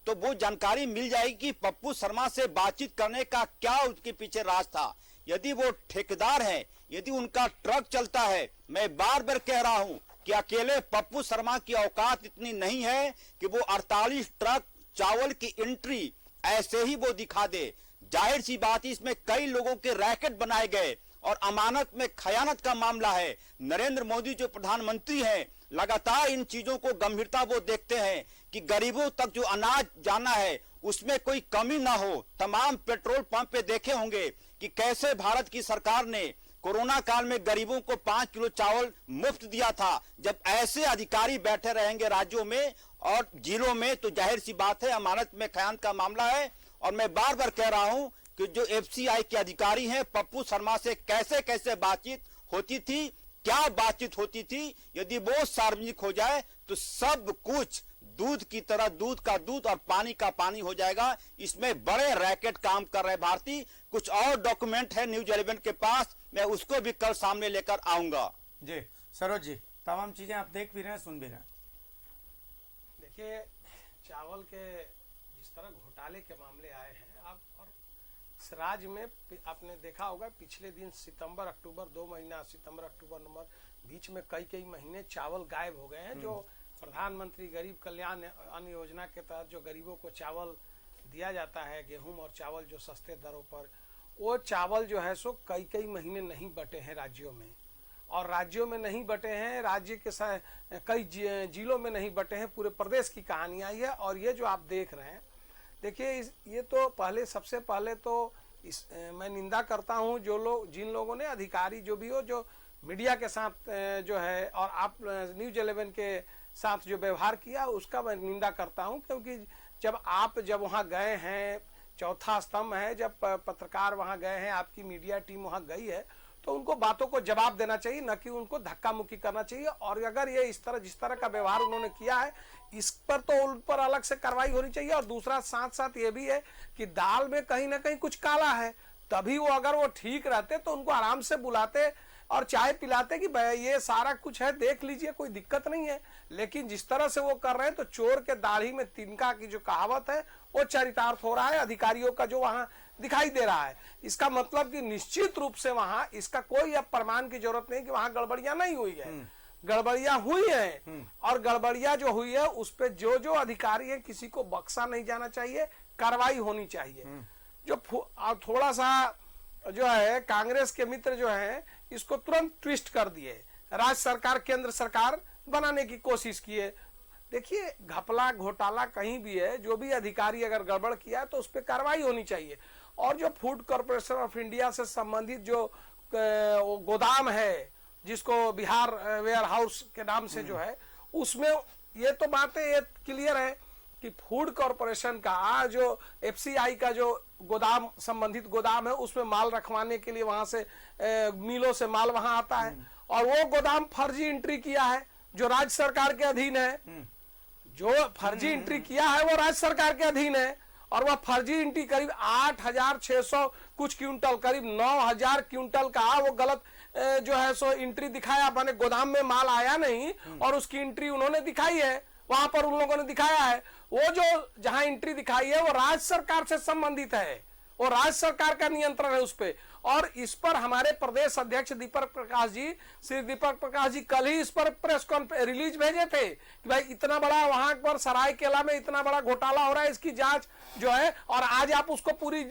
तो वो जानकारी मिल जाएगी कि पप्पू शर्मा से बातचीत करने का क्या उसके पीछे राज था। यदि वो ठेकेदार है, यदि उनका ट्रक चलता है, मैं बार बार कह रहा हूं कि अकेले पप्पू शर्मा की औकात इतनी नहीं है कि वो 48 ट्रक चावल की एंट्री ऐसे ही वो दिखा दे। जाहिर सी बात, इसमें कई लोगों के रैकेट बनाए गए और अमानत में खयानत का मामला है। नरेंद्र मोदी जो प्रधानमंत्री हैं, लगातार इन चीजों को गंभीरता वो देखते हैं कि गरीबों तक जो अनाज जाना है उसमें कोई कमी ना हो। तमाम पेट्रोल पंप पे देखे होंगे कि कैसे भारत की सरकार ने कोरोना काल में गरीबों को 5 किलो चावल मुफ्त दिया था। जब ऐसे अधिकारी बैठे रहेंगे राज्यों में और जिलों में तो जाहिर सी बात है अमानत में खयानत का मामला है। और मैं बार बार कह रहा हूं कि जो एफसीआई के अधिकारी हैं, पप्पू शर्मा से कैसे कैसे बातचीत होती थी, क्या बातचीत होती थी, यदि वो सार्वजनिक हो जाए तो सब कुछ दूध की तरह, दूध का दूध और पानी का पानी हो जाएगा। इसमें बड़े रैकेट काम कर रहे भारतीय। कुछ और डॉक्यूमेंट है न्यूज 11 के पास, मैं उसको भी कल सामने लेकर आऊंगा। जी सरोज जी, तमाम चीजें आप देख भी रहे हैं, सुन भी रहे हैं। देखिए, चावल के जिस तरह घोटाले के मामले आए हैं, आप और इस राज्य में आपने देखा होगा पिछले दिन सितंबर अक्टूबर 2 महीना, सितंबर अक्टूबर नवंबर, बीच में कई महीने चावल गायब हो गए हैं। जो प्रधानमंत्री गरीब कल्याण अन्न योजना के तहत जो गरीबों को चावल दिया जाता है, गेहूं और चावल जो सस्ते दरों पर, वो चावल जो है सो कई महीने नहीं बटे हैं राज्यों में। और राज्यों में नहीं बटे हैं, राज्य के कई जिलों में नहीं बटे हैं, पूरे प्रदेश की कहानी आई है। और ये जो आप देख रहे हैं, देखिए ये तो पहले, सबसे पहले तो मैं निंदा करता हूं जिन लोगों ने, अधिकारी जो भी हो, जो मीडिया के साथ जो है और आप न्यूज 11 के साथ जो व्यवहार किया उसका मैं निंदा करता हूं। क्योंकि जब वहां गए हैं, चौथा स्तंभ है, जब पत्रकार वहां गए हैं, आपकी मीडिया टीम वहां गई है, तो उनको बातों को जवाब देना चाहिए, न कि उनको धक्का मुक्की करना चाहिए। और अगर ये जिस तरह का व्यवहार उन्होंने किया है, इस पर तो उन पर अलग से कार्रवाई होनी चाहिए। और दूसरा साथ साथ ये भी है कि दाल में कहीं ना कहीं कुछ काला है, तभी अगर वो ठीक रहते तो उनको आराम से बुलाते और चाय पिलाते कि ये सारा कुछ है, देख लीजिए, कोई दिक्कत नहीं है। लेकिन जिस तरह से वो कर रहे हैं, तो चोर के दाढ़ी में तिनका की जो कहावत है वो चरितार्थ हो रहा है अधिकारियों का, जो वहां दिखाई दे रहा है। इसका मतलब कि निश्चित रूप से वहां इसका कोई अब प्रमाण की जरूरत नहीं कि वहां गड़बड़ियां नहीं हुई है, गड़बड़ियां हुई है। और गड़बड़ियां जो हुई है उस पर जो अधिकारी है, किसी को बख्शा नहीं जाना चाहिए, कार्रवाई होनी चाहिए। जो थोड़ा सा जो है कांग्रेस के मित्र जो है इसको तुरंत ट्विस्ट कर दिए, राज्य सरकार केंद्र सरकार बनाने की कोशिश किए। देखिए, घपला घोटाला कहीं भी है, जो भी अधिकारी अगर गड़बड़ किया है तो उस पर कार्रवाई होनी चाहिए। और जो फूड कॉर्पोरेशन ऑफ इंडिया से संबंधित जो गोदाम है, जिसको बिहार वेयर हाउस के नाम से जो है, उसमें ये तो बातें ये क्लियर है कि फूड कॉर्पोरेशन का जो एफसीआई का जो गोदाम संबंधित गोदाम है, उसमें माल रखवाने के लिए वहां से मिलों से माल वहां आता है, और वो गोदाम फर्जी एंट्री किया है जो राज्य सरकार के अधीन है। जो फर्जी एंट्री किया है वो राज्य सरकार के अधीन है, और वह फर्जी एंट्री करीब 8,600 कुछ क्विंटल, करीब 9,000 क्विंटल का वो गलत जो है सो एंट्री दिखाया, माने गोदाम में माल आया नहीं और उसकी एंट्री उन्होंने दिखाई है, वहां पर उन लोगों ने दिखाया है। वो जो जहां एंट्री दिखाई है वो राज्य सरकार से संबंधित है, वो राज्य सरकार का नियंत्रण है उस पे। और इस पर हमारे प्रदेश अध्यक्ष दीपक प्रकाश जी, श्री दीपक प्रकाश जी कल ही इस पर प्रेस कॉन्फ्रेंस रिलीज भेजे थे कि भाई इतना बड़ा वहां पर सरायकेला में इतना बड़ा घोटाला हो रहा है, इसकी जांच जो है, और आज आप उसको पूरी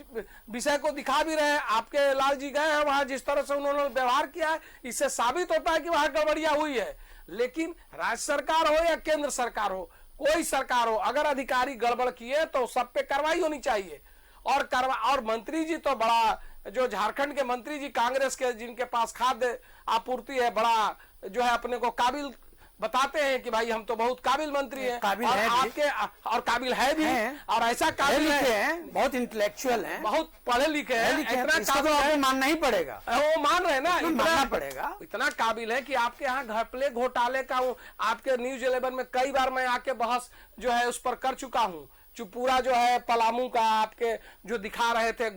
विषय को दिखा भी रहे हैं। आपके लाल जी गए हैं वहां, जिस तरह से उन्होंने व्यवहार किया है, इससे साबित होता है कि वहां गड़बड़ियां हुई है। लेकिन राज्य सरकार हो या केंद्र सरकार हो, कोई सरकार हो, अगर अधिकारी गड़बड़ किए तो सब पे कार्रवाई होनी चाहिए। और मंत्री जी तो बड़ा, जो झारखंड के मंत्री जी कांग्रेस के, जिनके पास खाद्य आपूर्ति है, बड़ा जो है अपने को काबिल बताते हैं कि भाई हम तो बहुत काबिल मंत्री हैं, काबिल और है भी। आपके और काबिल है भी, और ऐसा काबिल है, बहुत इंटेलेक्चुअल हैं, बहुत पढ़े लिखे हैं, इतना काबिल है, मानना ही पड़ेगा, वो मान रहे हैं ना, मानना पड़ेगा। इतना काबिल है कि आपके यहाँ घपले घोटाले का आपके न्यूज 11 में कई बार मैं आके बहस जो है उस पर कर चुका हूँ। जो पूरा जो है पलामू का आपके जो दिखा रहे थे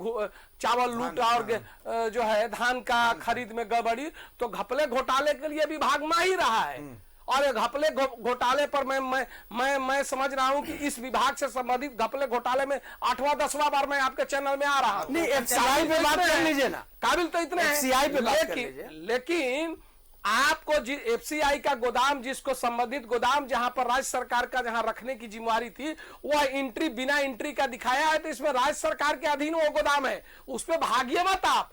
चावल लूट और जो है धान का खरीद में गड़बड़ी, तो घपले घोटाले के लिए विभाग मा ही रहा है। और घपले घोटाले पर मैं समझ रहा हूं कि इस विभाग से संबंधित घपले घोटाले में 8वां 10वां बार मैं आपके चैनल में आ रहा हूं। नहीं, एफसीआई पे बात कर लीजिए ना, काबिल तो इतने एफसीआई पे बात कर हैं, लेकिन आपको एफसीआई का गोदाम, जिसको संबंधित गोदाम जहां पर राज्य सरकार का जहां रखने की जिम्मेवारी थी, वह एंट्री बिना एंट्री का दिखाया है, तो इसमें राज्य सरकार के अधीन वो गोदाम है, उस पर भागिए मत आप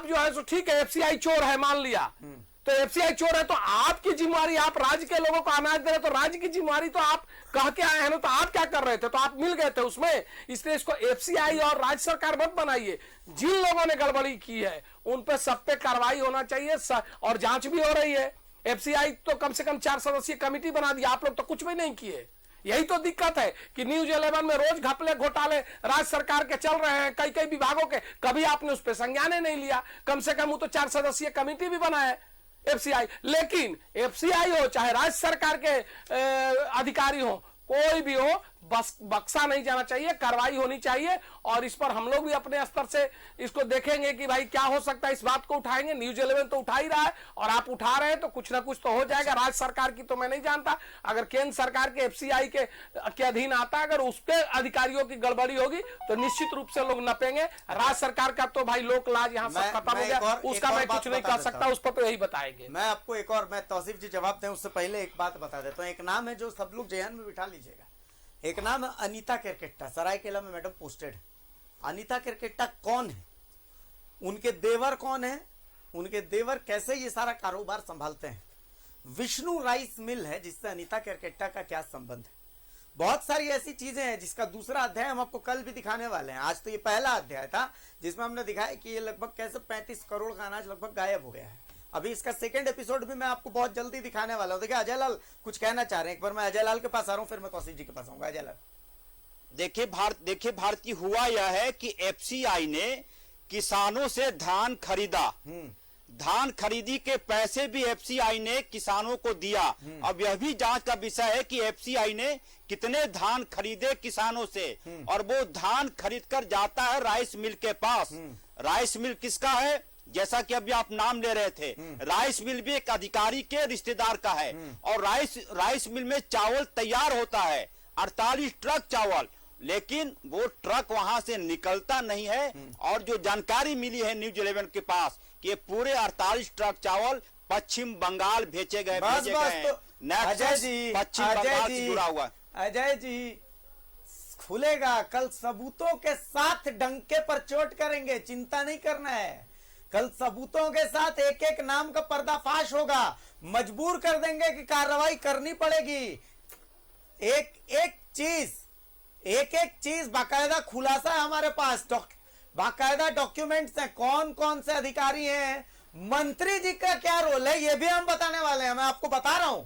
जो है सो ठीक है, एफसीआई चोर है मान लिया, तो एफसीआई चोर है तो आपकी जिम्मेवारी, आप राज्य के लोगों को अनाज दे रहे, तो राज्य की जिम्मेवारी तो आप कह के आए हैं ना, तो आप क्या कर रहे थे, तो आप मिल गए थे उसमें। इसलिए इसको एफसीआई और राज्य सरकार मत बनाइए। जिन लोगों ने गड़बड़ी की है उन पे सब पे कार्रवाई होना चाहिए, और जांच भी हो रही है। एफसीआई तो कम से कम 4 सदस्यीय कमेटी बना दी, आप लोग तो कुछ भी नहीं किए। यही तो दिक्कत है कि न्यूज 11 में रोज घपले घोटाले राज्य सरकार के चल रहे हैं, कई विभागों के, कभी आपने उस पर संज्ञान नहीं लिया। कम से कम वो तो 4 सदस्यीय कमेटी भी बना है एफसीआई। लेकिन एफसीआई हो चाहे राज्य सरकार के अधिकारी हो, कोई भी हो, बस बक्सा नहीं जाना चाहिए, कार्रवाई होनी चाहिए। और इस पर हम लोग भी अपने स्तर से इसको देखेंगे कि भाई क्या हो सकता है, इस बात को उठाएंगे। न्यूज 11 तो उठा ही रहा है, और आप उठा रहे हैं तो कुछ ना कुछ तो हो जाएगा। राज्य सरकार की तो मैं नहीं जानता, अगर केंद्र सरकार के एफसीआई के अधीन आता है, अगर उसके अधिकारियों की गड़बड़ी होगी तो निश्चित रूप से लोग नपेंगे। राज्य सरकार का तो भाई लोक लाज यहाँ सब खत्म हो गया, उसका मैं कुछ नहीं कर सकता, उस पर तो यही बताएंगे। मैं आपको एक और, मैं तौसीफ जी जवाब दें उससे पहले एक बात बता देता हूँ। एक नाम है जो सब लोग जहन में बिठा लीजिएगा, एक नाम है अनीता केरकेट्टा, सरायकेला में मैडम पोस्टेड। अनीता केरकेट्टा कौन है, उनके देवर कौन है, उनके देवर कैसे ये सारा कारोबार संभालते हैं, विष्णु राइस मिल है जिससे अनीता केरकेट्टा का क्या संबंध है। बहुत सारी ऐसी चीजें हैं जिसका दूसरा अध्याय हम आपको कल भी दिखाने वाले हैं। आज तो ये पहला अध्याय था जिसमें हमने दिखाया कि ये लगभग कैसे 35 करोड़ का अनाज लगभग गायब हो गया है। अभी इसका सेकंड एपिसोड भी मैं आपको बहुत जल्दी दिखाने वाला हूं। देखिए अजय लाल कुछ कहना चाह रहे हैं, एक बार मैं अजय लाल के पास आ रहा हूं, फिर मैं कौशिक जी के पास आऊंगा। अजय लाल देखिए भारती, हुआ यह है कि एफसीआई ने किसानों से धान खरीदा, धान खरीदी के पैसे भी एफसीआई ने किसानों को दिया। अब यह भी जांच का विषय है कि एफसीआई ने कितने धान खरीदे किसानों से, और वो धान खरीदकर जाता है राइस मिल के पास। राइस मिल किसका है? जैसा कि अभी आप नाम ले रहे थे, राइस मिल भी एक अधिकारी के रिश्तेदार का है, और राइस मिल में चावल तैयार होता है 48 ट्रक चावल, लेकिन वो ट्रक वहां से निकलता नहीं है। और जो जानकारी मिली है न्यूज 11 के पास कि ये पूरे 48 ट्रक चावल पश्चिम बंगाल भेजे गए तो अजय जी, पश्चिम बंगाल से जुड़ा हुआ। अजय जी खुलेगा, कल सबूतों के साथ डंके पर चोट करेंगे, चिंता नहीं करना है। कल सबूतों के साथ एक एक नाम का पर्दाफाश होगा, मजबूर कर देंगे कि कार्रवाई करनी पड़ेगी। एक एक चीज बाकायदा खुलासा है हमारे पास, बाकायदा डॉक्यूमेंट्स हैं, कौन कौन से अधिकारी हैं, मंत्री जी का क्या रोल है, ये भी हम बताने वाले हैं। मैं आपको बता रहा हूं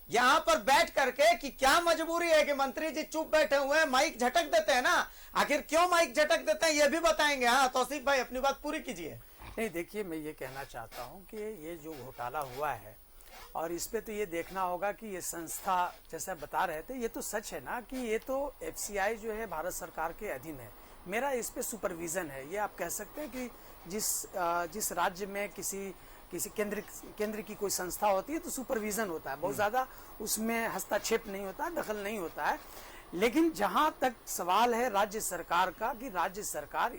यहां पर बैठ करके कि क्या मजबूरी है कि मंत्री जी चुप बैठे हुए हैं, माइक झटक देते हैं ना, आखिर क्यों माइक झटक देते हैं ये भी बताएंगे। हाँ तौसीफ भाई अपनी बात पूरी कीजिए। नहीं देखिए, मैं ये कहना चाहता हूँ कि ये जो घोटाला हुआ है, और इस पे तो ये देखना होगा कि ये संस्था जैसा बता रहे थे, ये तो सच है ना कि ये तो एफसीआई जो है भारत सरकार के अधीन है। मेरा इस पे सुपरविजन है। ये आप कह सकते हैं कि जिस राज्य में किसी केंद्र की कोई संस्था होती है तो सुपरविजन होता है, बहुत ज्यादा उसमें हस्तक्षेप नहीं होता, दखल नहीं होता है। लेकिन जहां तक सवाल है राज्य सरकार का कि राज्य सरकार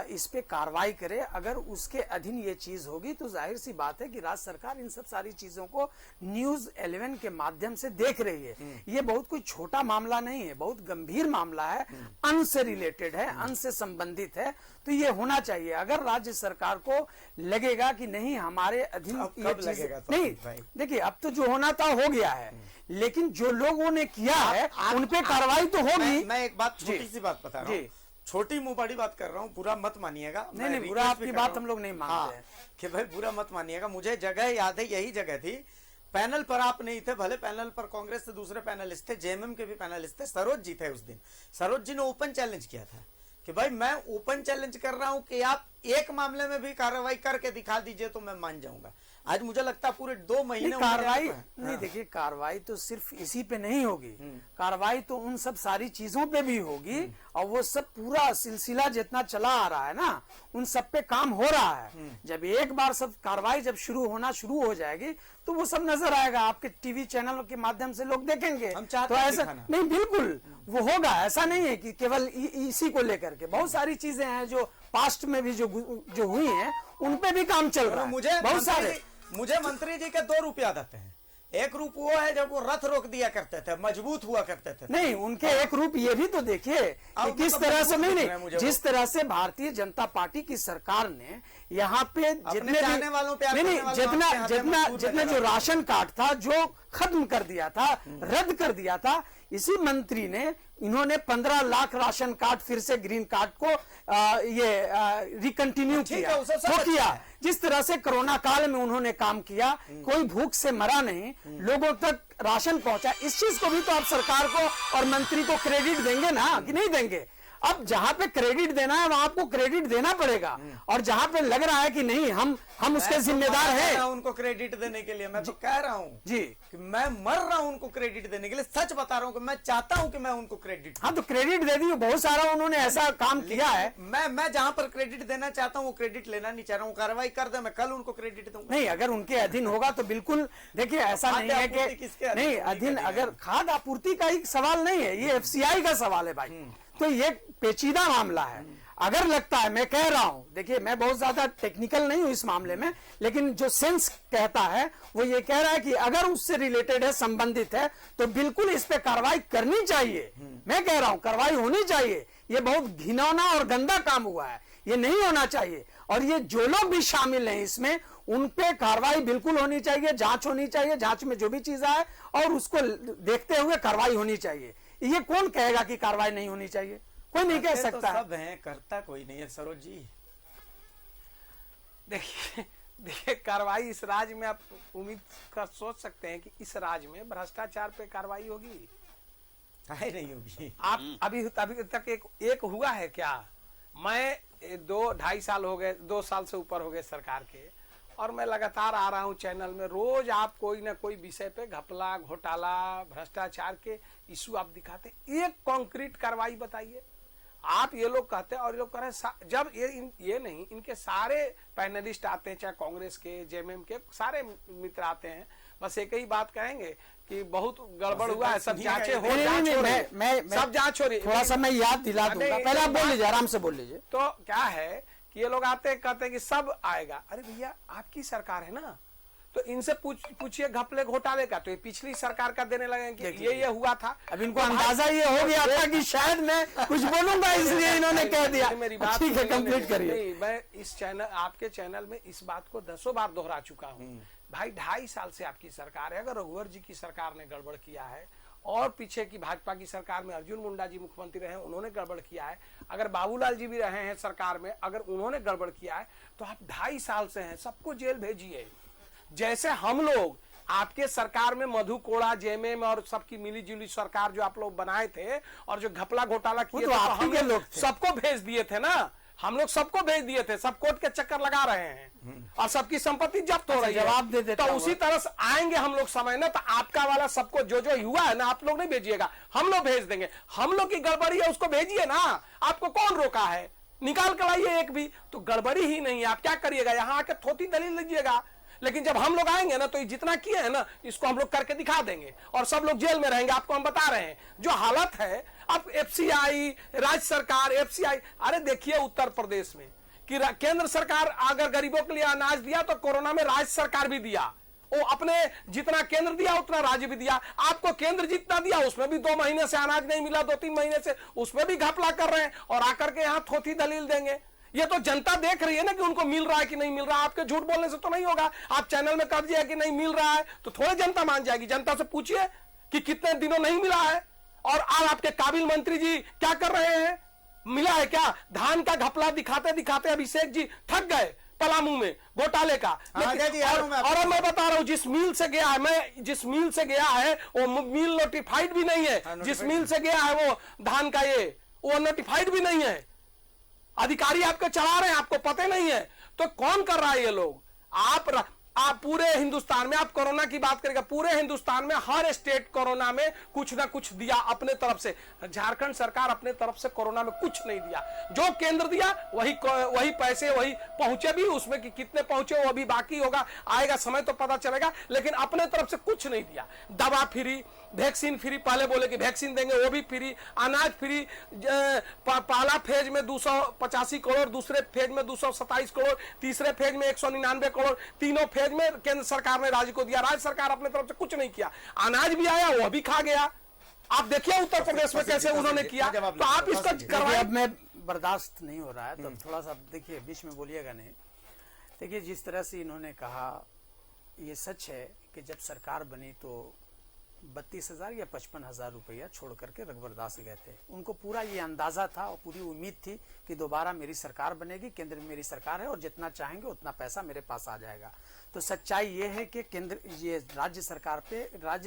इस पे कार्रवाई करे, अगर उसके अधीन ये चीज होगी तो जाहिर सी बात है कि राज्य सरकार इन सब सारी चीजों को न्यूज 11 के माध्यम से देख रही है। ये बहुत कोई छोटा मामला नहीं है, बहुत गंभीर मामला है, अन्न से रिलेटेड है, अन्न से संबंधित है, तो ये होना चाहिए। अगर राज्य सरकार को लगेगा कि नहीं हमारे अधीन ये चीज नहीं, देखिए अब तो जो होना था हो गया है, लेकिन जो लोगों ने किया है उन पे कार्रवाई तो होगी। मैं एक बात, छोटी सी बात बता रहा हूँ, छोटी मुंह बड़ी बात कर रहा हूँ, बुरा मत मानिएगा। नहीं, बुरा आपकी बात हम लोग नहीं मानते हैं कि भाई बुरा मत मानिएगा। मुझे जगह याद है, यही जगह थी, पैनल पर आप नहीं थे, भले पैनल पर कांग्रेस से दूसरे पैनलिस्ट थे, जेएमएम के भी पैनलिस्ट थे, सरोज जी थे उस दिन। सरोज जी ने ओपन चैलेंज किया था कि भाई मैं ओपन चैलेंज कर रहा हूं कि आप एक मामले में भी कार्रवाई करके दिखा दीजिए तो मैं मान जाऊंगा। आज मुझे लगता है पूरे 2 महीने कार्रवाई नहीं, देखिए कार्रवाई तो सिर्फ इसी पे नहीं होगी, कार्रवाई तो उन सब सारी चीजों पे भी होगी, और वो सब पूरा सिलसिला जितना चला आ रहा है ना, उन सब पे काम हो रहा है। जब एक बार सब कार्रवाई जब शुरू हो जाएगी तो वो सब नजर आएगा, आपके टीवी चैनल के माध्यम से लोग देखेंगे। हम चाहते तो हैं ऐसा नहीं, बिल्कुल वो होगा, ऐसा नहीं है कि केवल इसी को लेकर के, बहुत सारी चीजें हैं जो पास्ट में भी जो हुई हैं उन पे भी काम चल रहा है। मुझे मंत्री जी के 2 रूप याद आते हैं। एक रूप वो है जब वो रथ रोक दिया करते थे, मजबूत हुआ करते थे। नहीं, उनके एक रूप ये भी तो देखिए कि किस तरह से, नहीं जिस तरह से भारतीय जनता पार्टी की सरकार ने यहाँ पे जितने जितने जो राशन कार्ड था जो खत्म कर दिया था, रद्द कर दिया था, इसी मंत्री ने इन्होंने 15 लाख राशन कार्ड फिर से ग्रीन कार्ड को रिकंटिन्यू किया। जिस तरह से कोरोना काल में उन्होंने काम किया, कोई भूख से मरा नहीं, लोगों तक राशन पहुंचा, इस चीज को भी तो आप सरकार को और मंत्री को क्रेडिट देंगे ना, कि नहीं देंगे? अब जहां पे क्रेडिट देना है वहां आपको क्रेडिट देना पड़ेगा, और जहां पे लग रहा है कि नहीं हम उसके जिम्मेदार हैं उनको क्रेडिट देने के लिए, मैं तो कह रहा हूं जी कि मैं मर रहा हूं उनको क्रेडिट देने के लिए। सच बता रहा हूं कि मैं चाहता हूं कि मैं उनको क्रेडिट, हाँ तो क्रेडिट दे दी, बहुत सारा उन्होंने ऐसा काम किया है। मैं जहां पर क्रेडिट देना चाहता हूं वो क्रेडिट लेना नहीं चाह रहा हूं। कार्रवाई कर दे, मैं कल उनको क्रेडिट दूंगा। नहीं, अगर उनके अधीन होगा तो बिल्कुल, देखिए ऐसा नहीं है कि नहीं अधीन, अगर खाद्य आपूर्ति का ही सवाल नहीं है, ये एफसीआई का सवाल है भाई, तो ये पेचीदा मामला है। अगर लगता है, मैं कह रहा हूं, देखिए मैं बहुत ज्यादा टेक्निकल नहीं हूं इस मामले में, लेकिन जो सेंस कहता है वो ये कह रहा है कि अगर उससे रिलेटेड है, संबंधित है, तो बिल्कुल इस पे कार्रवाई करनी चाहिए। मैं कह रहा हूं कार्रवाई होनी चाहिए। ये बहुत घिनौना और गंदा काम हुआ है, ये नहीं होना चाहिए। और ये जो लोग भी शामिल हैं इसमें, उन पे कार्रवाई बिल्कुल होनी चाहिए, जांच होनी चाहिए, जांच में जो भी चीज आए और उसको देखते हुए कार्रवाई होनी चाहिए। ये कौन कहेगा कि कार्रवाई नहीं होनी चाहिए? कोई नहीं कह सकता। सब हैं, करता कोई नहीं है। सरोज जी देखिए, देखिए, कार्रवाई इस राज्य में आप उम्मीद कर सोच सकते हैं कि इस राज्य में भ्रष्टाचार पे कार्रवाई होगी? काहे नहीं होगी? आप अभी तक एक हुआ है क्या? मैं 2-2.5 साल हो गए, 2 साल से ऊपर हो गए सरकार के, और मैं लगातार आ रहा हूं चैनल में। रोज आप कोई ना कोई विषय पे घपला, घोटाला, भ्रष्टाचार के इशू आप दिखाते, एक कॉन्क्रीट कार्रवाई बताइए। आप ये लोग कहते हैं और ये लोग कह रहे हैं, जब ये नहीं, इनके सारे पैनलिस्ट आते हैं, चाहे कांग्रेस के, जेएमएम के सारे मित्र आते हैं, बस एक ही बात कहेंगे कि बहुत गड़बड़ हुआ है, सब जांचें हो, सब जांच हो रही है। थोड़ा सा मैं याद दिला दूंगा, पहले आप बोल लीजिए, आराम से बोल लीजिए। तो क्या है कि ये लोग आते हैं, कहते हैं कि सब आएगा। अरे भैया, आपकी सरकार है ना, तो इनसे पूछिए घपले घोटाले का, तो ये पिछली सरकार का देने लगे कि ये हुआ था। अब इनको अंदाजा ये हो गया था कि शायद मैं कुछ बोलूंगा, इसलिए इन्होंने कह दिया। मेरी बात ठीक है, कंप्लीट करिए। मैं इस चैनल, आपके चैनल में इस बात को 10 बार दोहरा चुका हूँ भाई, 2.5 साल से आपकी सरकार है। अगर रघुवर जी की सरकार ने गड़बड़ किया है, और पीछे की भाजपा की सरकार में अर्जुन मुंडा जी मुख्यमंत्री रहे, उन्होंने गड़बड़ किया है, अगर बाबूलाल जी भी रहे हैं सरकार में, अगर उन्होंने गड़बड़ किया है, तो आप 2.5 साल से हैं, सबको जेल भेजिए। जैसे हम लोग आपके सरकार में मधु कोड़ा, जेएमएम और सबकी मिली जुली सरकार जो आप लोग बनाए थे और जो घपला घोटाला किए थे, हम लोग सबको भेज दिए थे ना, हम लोग सबको भेज दिए थे, सब कोर्ट के चक्कर लगा रहे हैं और सबकी संपत्ति जब्त हो रही है। जवाब दे देता तो उसी तरह से आएंगे हम लोग समय ना, तो आपका वाला सबको जो जो हुआ है ना, आप लोग नहीं भेजिएगा, हम लोग भेज देंगे। हम लोग की गड़बड़ी है, उसको भेजिए ना, आपको कौन रोका है? निकाल कर लाइए एक भी, तो गड़बड़ी ही नहीं है। आप क्या करिएगा, यहाँ आके थोती दलील लीजिएगा, लेकिन जब हम लोग आएंगे ना, तो जितना किए हैं ना, इसको हम लोग करके दिखा देंगे और सब लोग जेल में रहेंगे। आपको हम बता रहे हैं जो हालत है। अब एफसीआई, राज्य सरकार, एफसीआई, अरे देखिए उत्तर प्रदेश में कि केंद्र सरकार अगर गरीबों के लिए अनाज दिया, तो कोरोना में राज्य सरकार भी दिया, वो अपने जितना केंद्र दिया उतना राज्य भी दिया। आपको केंद्र जितना दिया उसमें भी 2 महीने से अनाज नहीं मिला, 2-3 महीने से, उसमें भी घपला कर रहे हैं और आकर के यहाँ थोथी दलील देंगे। ये तो जनता देख रही है ना कि उनको मिल रहा है कि नहीं मिल रहा है। आपके झूठ बोलने से तो नहीं होगा। आप चैनल में कर दिया कि नहीं मिल रहा है, तो थोड़ी जनता मान जाएगी। जनता से पूछिए कि कितने दिनों नहीं मिला है, और आज आपके काबिल मंत्री जी क्या कर रहे हैं, मिला है क्या? धान का घपला दिखाते दिखाते अभिषेक जी थक गए पलामू में घोटाले का। और मैं बता रहा हूं, जिस मिल से गया है, मैं जिस मिल से गया है वो मिल नोटिफाइड भी नहीं है। जिस मिल से गया है वो धान का वो नोटिफाइड भी नहीं है। अधिकारी आपके चला रहे हैं, आपको पता नहीं है। तो कौन कर रहा है ये लोग? आप पूरे हिंदुस्तान में, आप कोरोना की बात करेगा, पूरे हिंदुस्तान में हर स्टेट कोरोना में कुछ ना कुछ दिया अपने तरफ से। झारखंड सरकार अपने तरफ से कोरोना में कुछ नहीं दिया। जो केंद्र दिया वही पैसे वही पहुंचे भी, उसमें कि कितने पहुंचे वो अभी बाकी होगा, आएगा समय तो पता चलेगा, लेकिन अपने तरफ से कुछ नहीं दिया। दवा फ्री, वैक्सीन फ्री, पहले बोले कि वैक्सीन देंगे वो भी फ्री, अनाज फ्री। पहला फेज में 285 करोड़, दूसरे फेज में 227 करोड़, तीसरे फेज में 199 करोड़, तीनों फेज में केंद्र सरकार ने राज्य को दिया। राज्य सरकार अपने तरफ से कुछ नहीं किया। अनाज भी आया, वो भी खा गया। आप देखिए उत्तर प्रदेश में कैसे उन्होंने किया। तो आप इसको करवाइए। अब मैं बर्दाश्त नहीं हो रहा है, तो थोड़ा सा देखिए, बीच में बोलिएगा नहीं। देखिए, जिस तरह से इन्होंने कहा, ये सच है कि जब सरकार बनी तो 32,000 या 55,000 रुपया छोड़ करके रघुवर दास गए थे। उनको पूरा ये अंदाजा था और पूरी उम्मीद थी कि दोबारा मेरी सरकार बनेगी, केंद्र में मेरी सरकार है और जितना चाहेंगे उतना पैसा मेरे पास आ जाएगा। तो सच्चाई ये है कि केंद्र, ये राज्य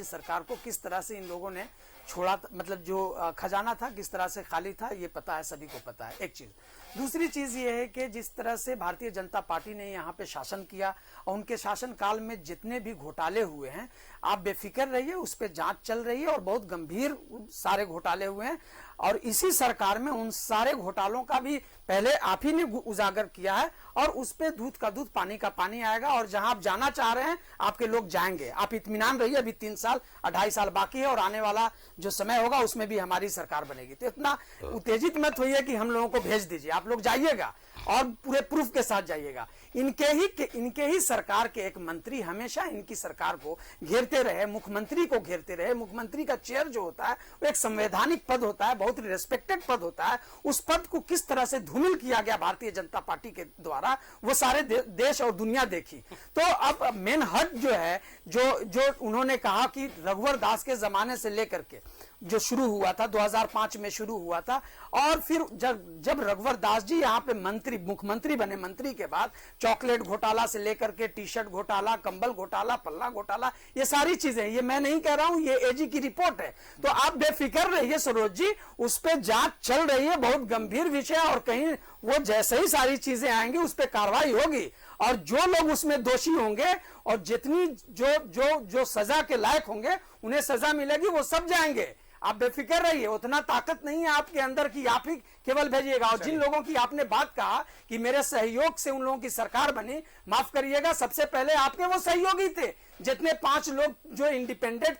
सरकार को किस तरह से इन लोगों ने छोड़ा, मतलब जो खजाना था किस तरह से खाली था, ये पता है, सभी को पता है। एक चीज। दूसरी चीज ये है कि जिस तरह से भारतीय जनता पार्टी ने यहाँ पे शासन किया और उनके शासन काल में जितने भी घोटाले हुए हैं, आप बेफिक्र रहिए, उस पर जांच चल रही है और बहुत गंभीर सारे घोटाले हुए हैं। और इसी सरकार में उन सारे घोटालों का भी पहले आप ही ने उजागर किया है और उस पे दूध का दूध, पानी का पानी आएगा। और जहां आप जाना चाह रहे हैं आपके लोग जाएंगे। आप इत्मीनान रहिए, अभी 3 साल 2.5 साल बाकी है और आने वाला जो समय होगा उसमें भी हमारी सरकार बनेगी। तो इतना उत्तेजित मत होइए कि हम लोगों को भेज दीजिए। आप लोग जाइएगा और पूरे प्रूफ के साथ जाइएगा। इनके ही सरकार के एक मंत्री हमेशा इनकी सरकार को घेरते रहे, मुख्यमंत्री को घेरते रहे। मुख्यमंत्री का चेयर जो होता है वो एक संवैधानिक पद होता है, बहुत रिस्पेक्टेड पद होता है। उस पद को किस तरह से धूमिल किया गया भारतीय जनता पार्टी के द्वारा, वो सारे देश और दुनिया देखी। तो अब मेन हद जो है, जो उन्होंने कहा कि रघुवर दास के जमाने से लेकर के जो शुरू हुआ था 2005 में शुरू हुआ था। और फिर जब रघुवर दास जी यहाँ पे मुख्यमंत्री बने, मंत्री के बाद चॉकलेट घोटाला से लेकर के टी शर्ट घोटाला, कंबल घोटाला, पल्ला घोटाला, ये सारी चीजें, ये मैं नहीं कह रहा हूं, ये एजी की रिपोर्ट है। तो आप बेफिक्र रहिए सरोज जी, उस पर जांच चल रही है, बहुत गंभीर विषय, और कहीं वो जैसे ही सारी चीजें आएंगी उस पर कार्रवाई होगी, और जो लोग उसमें दोषी होंगे और जितनी जो सजा के लायक होंगे उन्हें सजा मिलेगी, वो सब जाएंगे। आप बेफिक्र रहिए, उतना ताकत नहीं है आपके अंदर की आप ही केवल भेजिएगा। और जिन लोगों की आपने बात कहा कि मेरे सहयोग से उन लोगों की सरकार बनी, माफ करिएगा, सबसे पहले आपके वो सहयोगी थे, जितने 5 लोग जो इंडिपेंडेंट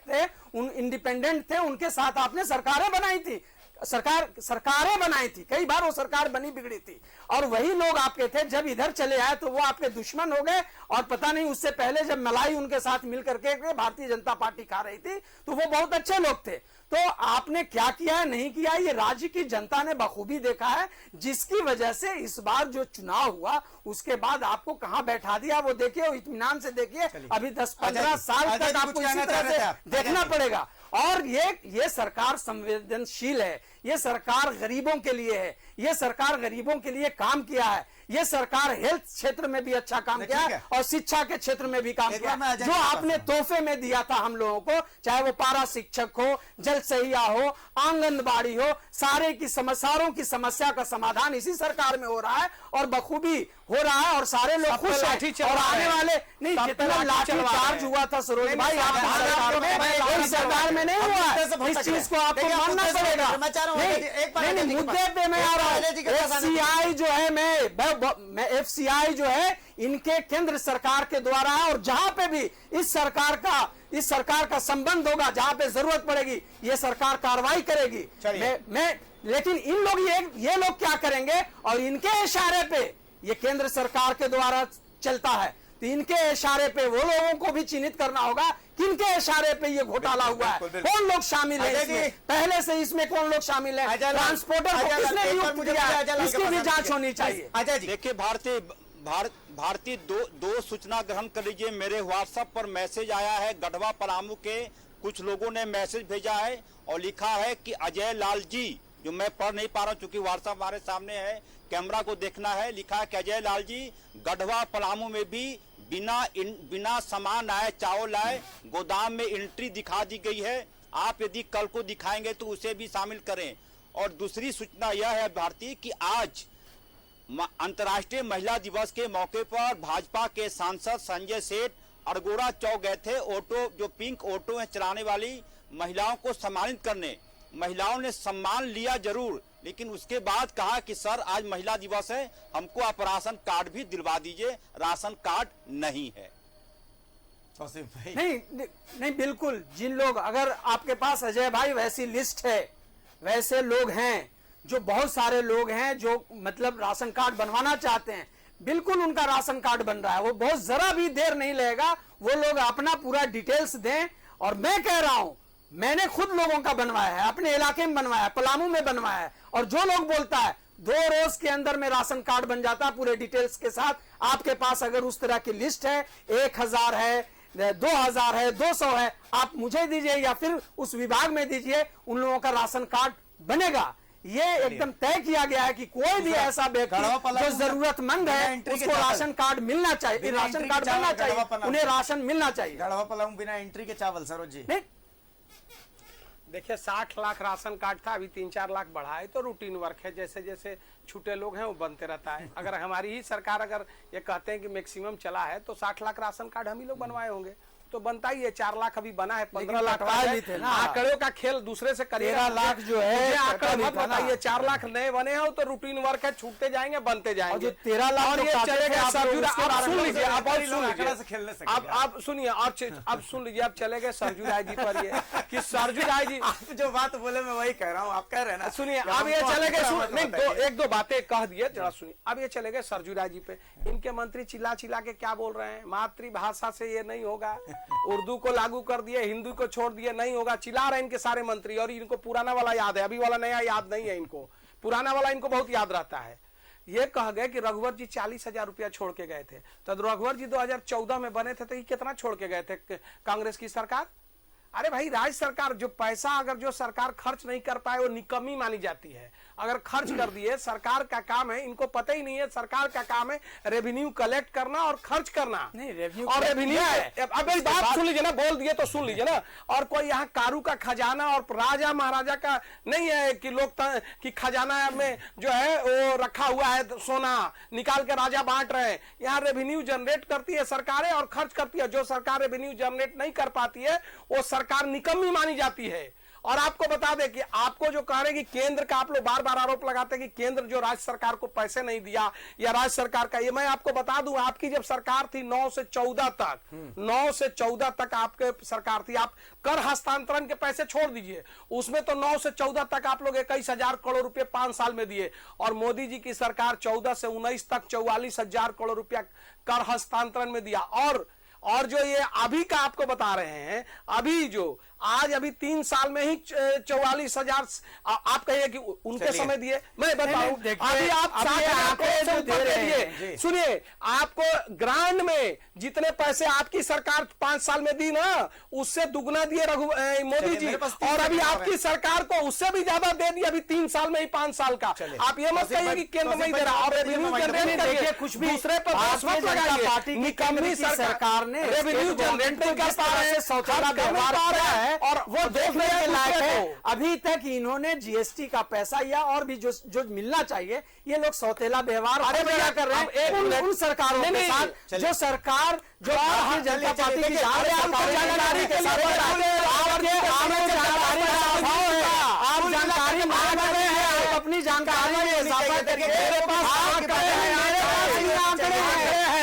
थे उनके साथ आपने सरकारें बनाई थी, सरकारें बनाई थी, कई बार वो सरकार बनी बिगड़ी थी, और वही लोग आपके थे। जब इधर चले आए तो वो आपके दुश्मन हो गए, और पता नहीं उससे पहले जब मलाई उनके साथ मिलकर के भारतीय जनता पार्टी खा रही थी तो वो बहुत अच्छे लोग थे। तो आपने क्या किया है, नहीं किया, ये राज्य की जनता ने बखूबी देखा है, जिसकी वजह से इस बार जो चुनाव हुआ उसके बाद आपको कहां बैठा दिया वो देखिए, इत्मीनान से देखिए। अभी 10-15 साल तक आपको इसी तरह से देखना पड़ेगा। और ये सरकार संवेदनशील है, ये सरकार गरीबों के लिए है, ये सरकार गरीबों के लिए काम किया है, ये सरकार हेल्थ क्षेत्र में भी अच्छा काम किया है और शिक्षा के क्षेत्र में भी काम किया है। जो आपने तोहफे में दिया था हम लोगों को, चाहे वो पारा शिक्षक हो, जल सहिया हो, आंगनबाड़ी हो, सारों की समस्या का समाधान इसी सरकार में हो रहा है और बखूबी हो रहा है, और सारे लोग खुश हैं। और आने वाले नहीं, जितना लाठी चार्ज हुआ था सरोज भाई आपकी सरकार में, इस सरकार में नहीं हुआ है, इस चीज को आपको मानना पड़ेगा। नहीं, मुद्दे पे मैं आ रहा हूँ। FCI जो है, मैं FCI जो है इनके केंद्र सरकार के द्वारा है, और जहां पे भी इस सरकार का संबंध होगा, जहां पे जरूरत पड़ेगी ये सरकार कार्रवाई करेगी। लेकिन ये लोग क्या करेंगे, और इनके इशारे पे ये केंद्र सरकार के द्वारा चलता है, तो इनके इशारे पे वो लोगों को भी चिन्हित करना होगा किनके इशारे पे ये घोटाला हुआ है, कौन लोग शामिल है इसमें, पहले से इसमें कौन लोग शामिल है, ट्रांसपोर्टर को किसने नियुक्त किया है, इसकी भी जांच होनी चाहिए। देखिए भारतीय दो सूचना ग्रहण कर लीजिए। मेरे व्हाट्सएप पर मैसेज आया है, गढ़वा पलामू के कुछ लोगों ने मैसेज भेजा है और लिखा है कि अजय लाल जी, जो मैं पढ़ नहीं पा रहा हूं क्योंकि व्हाट्सएप हमारे सामने है, कैमरा को देखना है, लिखा है कि अजय लाल जी गढ़वा पलामू में भी बिना सामान आए, चावल आए, गोदाम में एंट्री दिखा दी गई है, आप यदि कल को दिखाएंगे तो उसे भी शामिल करें। और दूसरी सूचना यह है भारतीय कि आज अंतर्राष्ट्रीय महिला दिवस के मौके पर भाजपा के सांसद संजय सेठ अरगोड़ा चौक गए थे, ऑटो जो पिंक ऑटो है चलाने वाली महिलाओं को सम्मानित करने। महिलाओं ने सम्मान लिया जरूर, लेकिन उसके बाद कहा कि सर आज महिला दिवस है, हमको आप राशन कार्ड भी दिलवा दीजिए, राशन कार्ड नहीं है। नहीं बिल्कुल, जिन लोग, अगर आपके पास अजय भाई वैसी लिस्ट है, वैसे लोग हैं, जो बहुत सारे लोग हैं जो मतलब राशन कार्ड बनवाना चाहते हैं, बिल्कुल उनका राशन कार्ड बन रहा है, वो बहुत जरा भी देर नहीं लगेगा, वो लोग अपना पूरा डिटेल्स दें। और मैं कह रहा हूं, मैंने खुद लोगों का बनवाया है, अपने इलाके में बनवाया है, पलामू में बनवाया है, और जो लोग बोलता है 2 रोज के अंदर में राशन कार्ड बन जाता है पूरे डिटेल्स के साथ, आपके पास अगर उस तरह की लिस्ट है, 1000 है, 2000 है, 200 है, आप मुझे दीजिए या फिर उस विभाग में दीजिए, उन लोगों का राशन कार्ड बनेगा। ये एकदम तय किया गया है कि कोई भी ऐसा व्यक्ति जो जरूरतमंद है उसको राशन कार्ड मिलना चाहिए, राशन कार्ड बनना चाहिए, उन्हें राशन मिलना चाहिए। गढ़वा पलामू बिना एंट्री के चावल सरोज जी। देखिए 60 लाख राशन कार्ड था, अभी 3-4 लाख बढ़ा है, तो रूटीन वर्क है, जैसे जैसे छूटे लोग हैं वो बनते रहता है। अगर हमारी ही सरकार अगर ये कहते हैं कि मैक्सिमम चला है तो 60 लाख राशन कार्ड हम ही लोग बनवाए होंगे, तो बनता ही है। 4 लाख अभी बना है, 15 लाख आंकड़ों का खेल दूसरे से करिए। 13 लाख जो है आंकड़ा मत बताइए, 4 लाख नए बने हो तो रूटीन वर्क है, छूटते जाएंगे, बनते जाएंगे। 13 लाख और ये चलेगा सरजू, आप सुन लीजिए, आप सुनिए, आप सुन लीजिए, आप चले गए सरजू राय जी पर, ये कि सरजू राय जी जो बात बोले मैं वही कह रहा हूँ, आप कह रहे हैं ना। सुनिए, अब ये चले गए, एक दो बातें कह दिए, जरा सुनिए। अब ये चले गए सरजू राय जी पे, इनके मंत्री चिल्ला चिल्ला के क्या बोल रहे हैं, मातृभाषा से ये नहीं होगा, उर्दू को लागू कर दिए, हिंदी को छोड़ दिए, नहीं होगा, चिल्ला रहे इनके सारे मंत्री। और इनको पुराना वाला याद है, अभी वाला नया याद नहीं है इनको, पुराना वाला इनको बहुत याद रहता है। ये कह गए कि रघुवर जी 40,000 रुपया छोड़ के गए थे, तो रघुवर जी 2014 में बने थे तो ये कितना छोड़ के गए थे कांग्रेस की सरकार? अरे भाई राज्य सरकार जो पैसा अगर जो सरकार खर्च नहीं कर पाए वो निकम्मी मानी जाती है। अगर खर्च कर दिए, सरकार का काम है, इनको पता ही नहीं है सरकार का काम है रेवेन्यू कलेक्ट करना और खर्च करना। नहीं रेवेन्यू और रेवेन्यू अब मेरी बात सुन लीजिए ना, बोल दिए तो सुन लीजिए ना। और कोई यहाँ कारू का खजाना और राजा महाराजा का नहीं है कि लोग कि खजाना में जो है वो रखा हुआ है सोना निकाल के राजा बांट रहे हैं। यहाँ रेवेन्यू जनरेट करती है सरकारें और खर्च करती है। जो सरकार रेवेन्यू जनरेट नहीं कर पाती है वो सरकार निकम्मी मानी जाती है। और आपको बता दें कि आपको जो कह रहे हैं कि केंद्र का, आप लोग बार बार आरोप लगाते हैं कि केंद्र जो राज्य सरकार को पैसे नहीं दिया या राज्य सरकार का, ये मैं आपको बता दूं, आपकी जब सरकार थी 9 से 14 तक 9 से 14 तक आपके सरकार थी, आप कर हस्तांतरण के पैसे छोड़ दीजिए, उसमें तो 9 से 14 तक आप लोग 21,000 करोड़ रुपए 5 साल में दिए। और मोदी जी की सरकार 14 से 19 तक 44,000 करोड़ रुपया कर हस्तांतरण में दिया। और जो ये अभी का आपको बता रहे हैं, अभी जो आज अभी 3 साल में ही 44,000 आप कहिए कि उनके समय दिए, मैं बताऊं अभी आप 60,000 करोड़ से ऊपर दे दिए। सुनिए, आपको ग्रांड में जितने पैसे आपकी सरकार 5 साल में दी ना, उससे दुगना दिए मोदी जी। और अभी आपकी सरकार को उससे भी ज्यादा दे दिया अभी 3 साल में ही 5 साल का। आप ये मत कहिए कि केंद्र नहीं दे रहा। और रेवेन्यू जनरेट करके कुछ भी दूसरे पर मत लगाइए। निकम्मी सरकार ने रेवेन्यू जनरेट नहीं कर पा रहे, सौतेला व्यवहार किया है और वो देखने के लायक है। अभी तक इन्होंने जीएसटी का पैसा या और भी जो मिलना चाहिए, ये लोग सौतेला व्यवहार क्या कर रहे हैं उन सरकारों के साथ जो सरकार जो भारतीय जनता पार्टी की जानकारी के लिए आप जानकारी मांग रहे हैं, आप अपनी जानकारी में इजाफा करके मेरे पास आंकड़े हैं,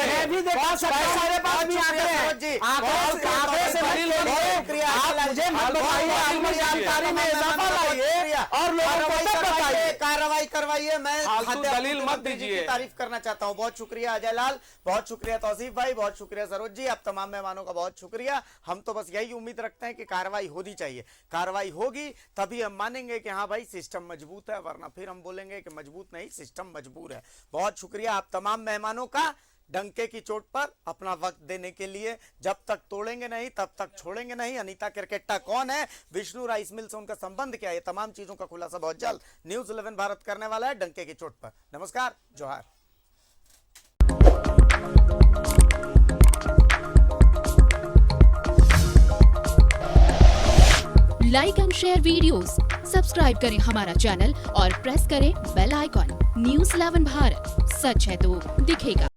मैं भी दिखा सकता हूं, मेरे पास भी आंकड़े हैं। आंकड़े से आप मुझे मत बताइए, अपनी जानकारी में इजाफा लाइए और लोगों को बताइए, कार्रवाई करवाइए। मैं दलील मत दीजिए। तारीफ करना चाहता हूं। बहुत शुक्रिया अजय लाल, बहुत शुक्रिया तौसीफ भाई, बहुत शुक्रिया सरोज जी, आप तमाम मेहमानों का बहुत शुक्रिया। हम तो बस यही उम्मीद रखते हैं कि कार्रवाई होनी चाहिए। कार्रवाई होगी तभी हम मानेंगे कि हाँ भाई सिस्टम मजबूत है, वरना फिर हम बोलेंगे कि मजबूत नहीं, सिस्टम मजबूर है। बहुत शुक्रिया आप तमाम मेहमानों का डंके की चोट पर अपना वक्त देने के लिए। जब तक तोड़ेंगे नहीं तब तक छोड़ेंगे नहीं। अनीता क्रिकेटा कौन है, विष्णु राइस मिल से उनका संबंध क्या है, तमाम चीजों का खुलासा बहुत जल्द न्यूज़ 11 भारत करने वाला है डंके की चोट पर। नमस्कार, जोहार। Like and share videos, subscribe करें हमारा चैनल और प्रेस करें बेल आइकॉन। न्यूज़ 11 भारत, सच है तो दिखेगा।